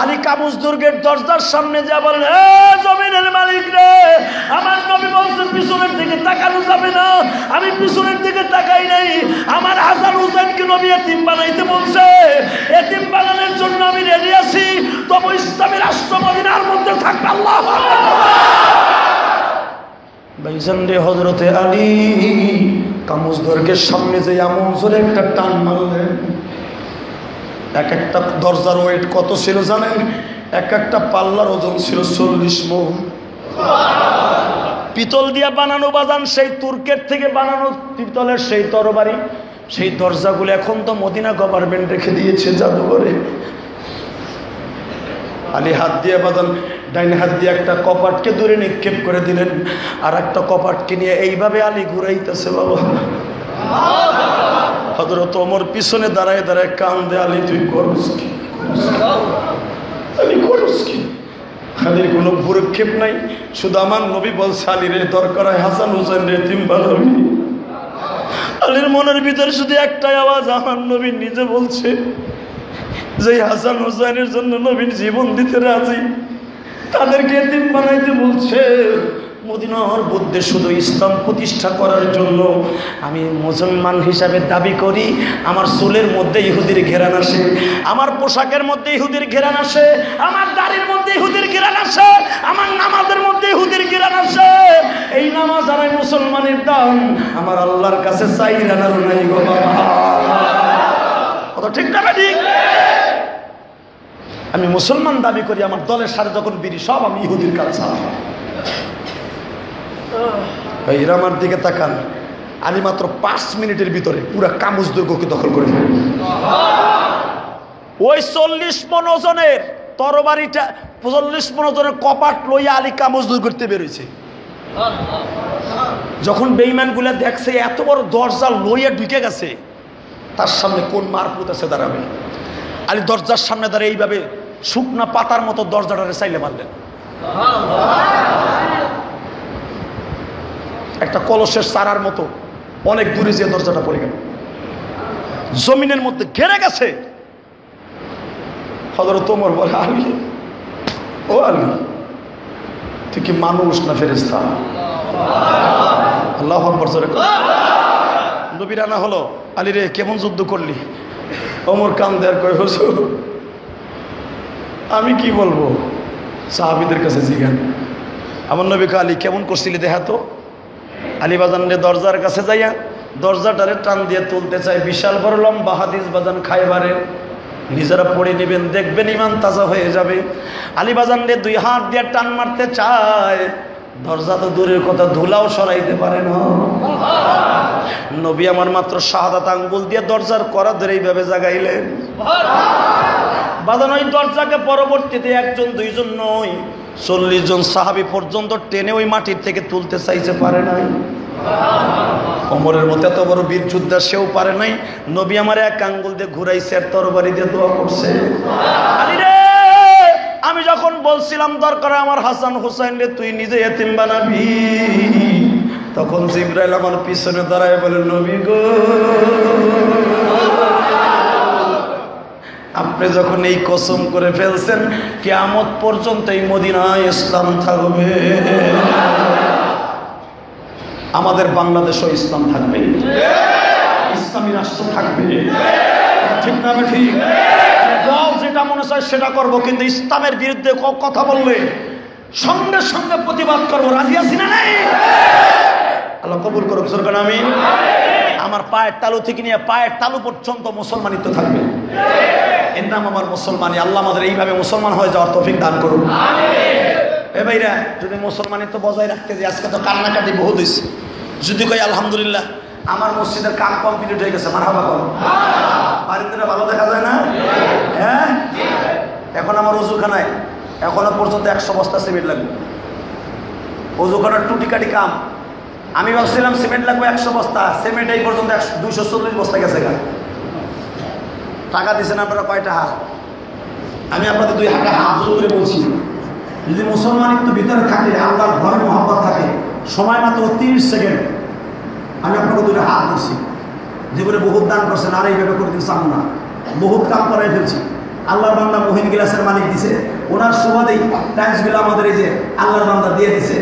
আলী কাবুস দুর্গের দরজার সামনে যা বলেন, এ জমিনের মালিক রে, আমার নবী বলছেন পিছনের দিকে তাকানো যাবে না। আমি পিছনের দিকে তাকাই নাই। আমার হাসান হুসাইনকে নবী এতিম বানাইতে বলছে, এতিম বানানোর জন্য আমি রেডি আছি। তবু ইসলামী রাষ্ট্র মদিনার মধ্যে থাকবে। আল্লাহু আকবার। ভাইজান রে, হযরতে আলী কামুজ দুর্গের সামনে যে এমন জোরে একটা টান মারলেন, এক একটা দরজার ওয়েট কত ছিল জানেন? এক একটা পাল্লার ওজন ছিল 40 মণ। পিতল দিয়া বানানো বাজান, সেই তুর্কের থেকে বানানো পিতলের সেই তরবারি, সেই দরজাগুলো এখন তো মদিনা গভর্নমেন্ট রেখে দিয়েছে জাদুঘরে। আলী হাত দিয়ে বাজান ডাইন হাত দিয়ে একটা কপাটকে দূরে নিক্ষেপ করে দিলেন, আর একটা কপাটকে নিয়ে এইভাবে আলী ঘুরাইতেছে। বাবা হযরত ওমর পিছনে দাঁড়ায় দাঁড়ায় কান্দে, আলী তুই করস কি, আলী করস কি? আলীর কোনো ভুরক্ষেপ নাই, শুধু আমার নবী বলছে আলী রে দরকার হয় হাসান হুসাইন রে এতিম বানাবি। আলীর মনের ভিতরে শুধু একটাই আওয়াজ, আমার নবী নিজে বলছে যে হাসান হুসাইনের জন্য নবীর জীবন দিতে রাজি, তাদেরকে এতিম বানাইতে বলছে। মদিনার মধ্যে শুধু ইসলাম প্রতিষ্ঠা করার জন্য আমি মুসলমান হিসাবে দাবি করি। আমার চুলের মধ্যে ইহুদির ঘেরান আসে, আমার পোশাকের মধ্যে ইহুদির ঘেরান আসে, আমার দাড়ির মধ্যে ইহুদির ঘেরান আসে, আমার নামাজের মধ্যে ইহুদির ঘেরান আসে। এই নামাজ আর মুসলমানের দাম আমার আল্লাহর কাছে চাই রানার নাই গো বাবা। কথা ঠিক না ঠিক? আমি মুসলমান দাবি করি, আমার দলের সাথে যখন বিড়ি সব আমি ইহুদির কাছে। এরা আমার দিকে তাকান, আমি মাত্র 5 মিনিটের ভিতরে পুরা কামুজ দুর্গকে দখল করে ফেলি। ওই 40 মণ ওজনের তরবারিটা, 40 মণ ওজনের কপাট লইয়া আলী কামুজ দুর্গ করতে বেরোইছে। যখন বেঈমানগুলা দেখছে এত বড় দরজা লইয়া ঢুকে গেছে, তার সামনে কোন মারপুত আছে দাঁড়াবে? আলী দরজার সামনে দাঁড়িয়ে এইভাবে শুকনা পাতার মতো দরজাটারে চাইলে মারলেন। একটা কলসের চারার মতো অনেক দূরে যে দরজাটা পড়ে গেল, জমিনের মধ্যে ঘেরে গেছে। হযরত ওমর বলে, আলী ও আলী, তুই কি মানুষ না ফেরেশতা? আল্লাহু আকবার। নবী রানা হলো, আলী রে কেমন যুদ্ধ করলি? ওমর কান্দে আর কয়, হুজুর আমি কি বলবো, সাহাবীদের কাছে জিজ্ঞান। আমার নবী কে, আলী কেমন করছিলি দেখা তো। আলী বাজানের দরজার কাছে যাইয়া দরজাটারে টান দিয়ে তুলতে চাই। বিশাল বড় লম্বা হাদিস বাজান খাইবারে, নিজেরা পড়ে নেবেন, দেখবেন ইমান তাজা হয়ে যাবে। আলী বাজানের 2 হাত দিয়ে টান মারতে চায়, দরজা তো দূরের কথা, ধুলাও সরাইতে পারে না। নবী আমার মাত্র শাহাদাত আঙ্গুল দিয়ে দরজার করা ধরে এইভাবে জাগাইলেন। বাজান ওই দরজাকে পরবর্তীতে 1 জন 2 জন নয়, 40 জন সাহাবী পর্যন্ত টেনে ওই মাটির থেকে তুলতে চাইছে, পারে নাই। ওমরের মতো এত বড় বীর যোদ্ধা, সেও পারে নাই। নবী আমার 1 আঙ্গুল দিয়ে ঘুরাইছে আর তরবারি দিয়ে দোয়া করছে। আলী রে, আমি যখন বলছিলাম দরকার আমার হাসান হুসাইন রে তুই নিজে এতিম বানাবি, তখন জিবরাইল আমার পিছনে দাঁড়ায় বলে, নবী গো, আপনি যখন এই কসম করে ফেলছেন কিয়ামত পর্যন্ত এই মদিনায় ইসলাম থাকবে, আমাদের বাংলাদেশও ইসলাম থাকবে, ইসলামী রাষ্ট্র থাকবে। ঠিক না ঠিক? যেটা মনে চায় সেটা করবো, কিন্তু ইসলামের বিরুদ্ধে কথা বললে সঙ্গে সঙ্গে প্রতিবাদ করবো। রাজি আছি না নাই? আল্লাহ কবুল করুক। সরকার আমিন। আমার পায়ের তালু থেকে নিয়ে পায়ের তালু পর্যন্ত মুসলমানিত্ব থাকবে। এর নাম আমার মুসলমানি। আল্লাহ আমাদের এইভাবে মুসলমান হয়ে যাওয়ার তৌফিক দান করুন। এ ভাইরা, যদি মুসলমানিত্ব বজায় রাখতে যে, আজকে তো কান্নাকাটি বহুত হয়েছে, যদি কই আলহামদুলিল্লাহ আমার মসজিদের কাম কমপ্লিট হয়ে গেছে, মারহাবা বল। বাড়িতে ভালো দেখা যায় না? হ্যাঁ, এখন আমার ওযুখানায় এখনো পর্যন্ত 100 বস্তা সিমেন্ট লাগবে। ওযুখানার টুটি কাটি কাম, আমি ভাবছিলাম সিমেন্ট লাগবে 100 বস্তা, সিমেন্ট এই পর্যন্ত 240 বস্তা গেছে। টাকা দিচ্ছেন আপনারা কয়টা? আমি আপনাদের দুই হাতে হাত জোর করে বলছি, যদি মুসলমানিত্ব ভিতরে থাকে, আল্লাহর ঘরে মহব্বত থাকে, সময় মাত্র 30 সেকেন্ড, আমি আপনাকে দুটো হাত ধরছি, জীবনে বহুত দান করছেন, আর এইভাবে করতে চান না, বহুত কাম করাই ফেলছি। আল্লাহর বান্দা মহিন গিলাসের মালিক দিছে, ওনার সুবাদেই টাইমসগুলো আমাদের এই যে আল্লাহর বান্দা দিয়ে দিছে।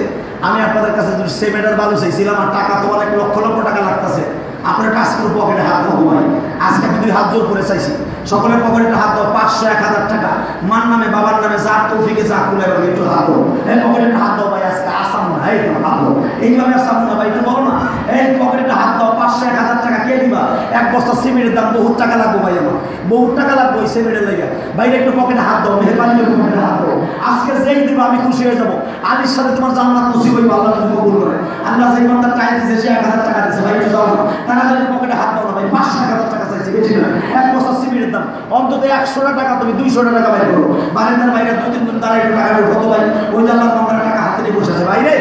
আমি আপনাদের কাছে যদি সিমেন্টের বালু চাইছিলাম, আর টাকা তো অনেক লক্ষ লক্ষ টাকা লাগতেছে, আপনার কাজ করে পকেটে হাত দেবো ভাই। আজকে আমি 2 হাত জোর করে চাইছি, সকলের পকেটে হাত দাও, 500 1000 টাকা, মার নামে বাবার নামে যা তৌফিকে যা কুলে একটু হাত দাও, এই পকেটে হাত দাও ভাই, আজকে আসাম না, এই হাত দাও, এইভাবে আসাম না ভাই, একটু বলো না, এই পকেটে হাত দাও, 500 1000 টাকা কে দিবা? এক বস্তা সিমেন্টের দাম বহুত টাকা লাগবে ভাই, আমার বহুত টাকা লাগবে ওই সিমেন্টের লেগে। ভাইরা একটু পকেটে হাত দাও, মেহরবানি করে পকেটে হাত দাও, আজকে যেই দিবা আমি খুশি হয়ে যাবো। আলীর সাথে তোমার জান্নাত নসিব হইবে, আল্লাহ যদি কবুল করে। আল্লাহ যেই বান্দার টাইম দিয়েছে সে 1000 টাকা দিয়েছে, ভাই একটু যাও না, টাকা যদি পকেটে হাত দাও না ভাই, 500 1000 টাকা চাইছে, বেশি না, এক বস্তা সিমেন্টের দাম অন্তত 100 টাকা, তুমি 200 টাকা বাইর করো, বাড়ির বাইরে 2-3 দিন দাঁড়াই টাকা কত ভাই, ওই যে আল্লাহ বান্দার টাকা হাতে নিয়ে বসে আছে বাইরে,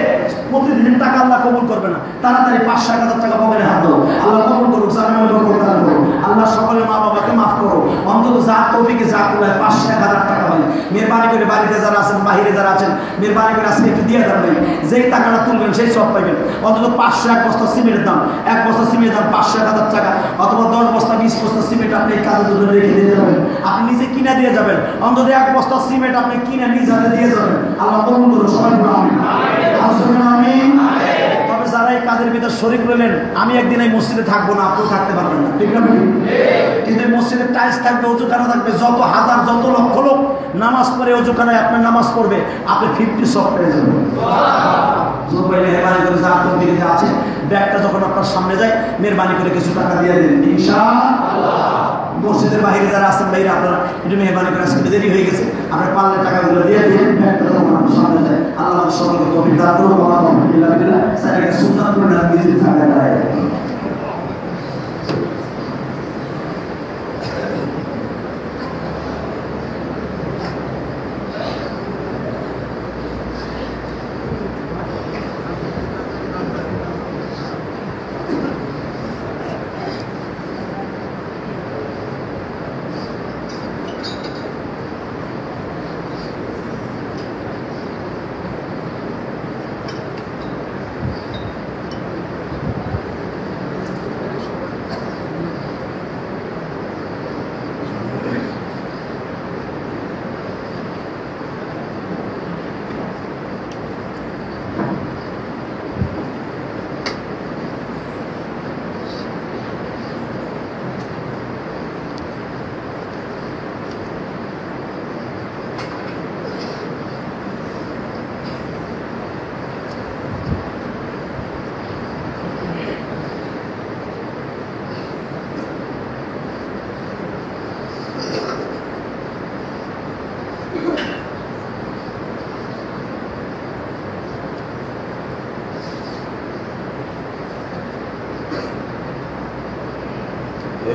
প্রতিদিন টাকা আল্লাহ কবুল করবে না, তাড়াতাড়ি 500 1000 টাকা পকেটে হাত দাও, আল্লাহ কবুল করুক, জানানো বরকত দান করো, আল্লাহ সকলের মা বাবাকে মাফ করো, অন্তত যা তৌফিকে যা কুলায় 500 1000 টাকা ভাই, মেহরবানি করে বাড়িতে যারা আছেন, বাইরে যারা আছেন, মেহরবানি করে আজকে একটু দিয়ে দেন ভাই, যেই টাকাটা তুলবেন সেই সব পাইবেন। অন্তত 500 এক বস্তা সিমেন্টের দাম, এক বস্তা সিমেন্টের দাম 500 1000 টাকা, অথবা 10 বস্তা 20 বস্তা সিমেন্ট আপনি কাজে জন্য রেখে দিয়ে যাবেন, আপনি নিজে কিনে দিয়ে যাবেন, অন্তত এক বস্তা সিমেন্ট আপনি কিনে নিজে হাতে দিয়ে যাবেন, আল্লাহ কবুল করুন, সবাই বলুন আমিন, আমিন। তবে যারা এই কাজের ভিতর শরীক রইলেন, আমি একদিন এই মসজিদে থাকবো না, আপনিও থাকতে পারবেন না, ঠিক না? কিন্তু এই মসজিদের টাইলস থাকবে, অজুখানা থাকবে, যত হাজার যত লক্ষ লোক নামাজ পড়ে অজুখানায় আপনার নামাজ পড়বে, আপনি 50 সব পেয়ে যাবেন। মেহরবানি করে যা আপনার দিকে যা আছে, ব্যাগটা যখন আপনার সামনে যায়, মেহরবানি করে কিছু টাকা দিয়ে দিন ইনশাআল্লাহ। মসজিদের বাইরে যারা আছেন বাইরে, আপনারা একটু মেহরবানি করে, আজকে দেরি হয়ে গেছে, আপনার পারলে টাকাগুলো দিয়ে দিন, ব্যাগটা যখন আপনার সামনে যায়, আল্লাহ সকলকে তৌফিক দান করুন, আলহামদুলিল্লাহ, সাইডে সুন্নাত করে না নিজে থাকা যায়।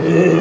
Hey.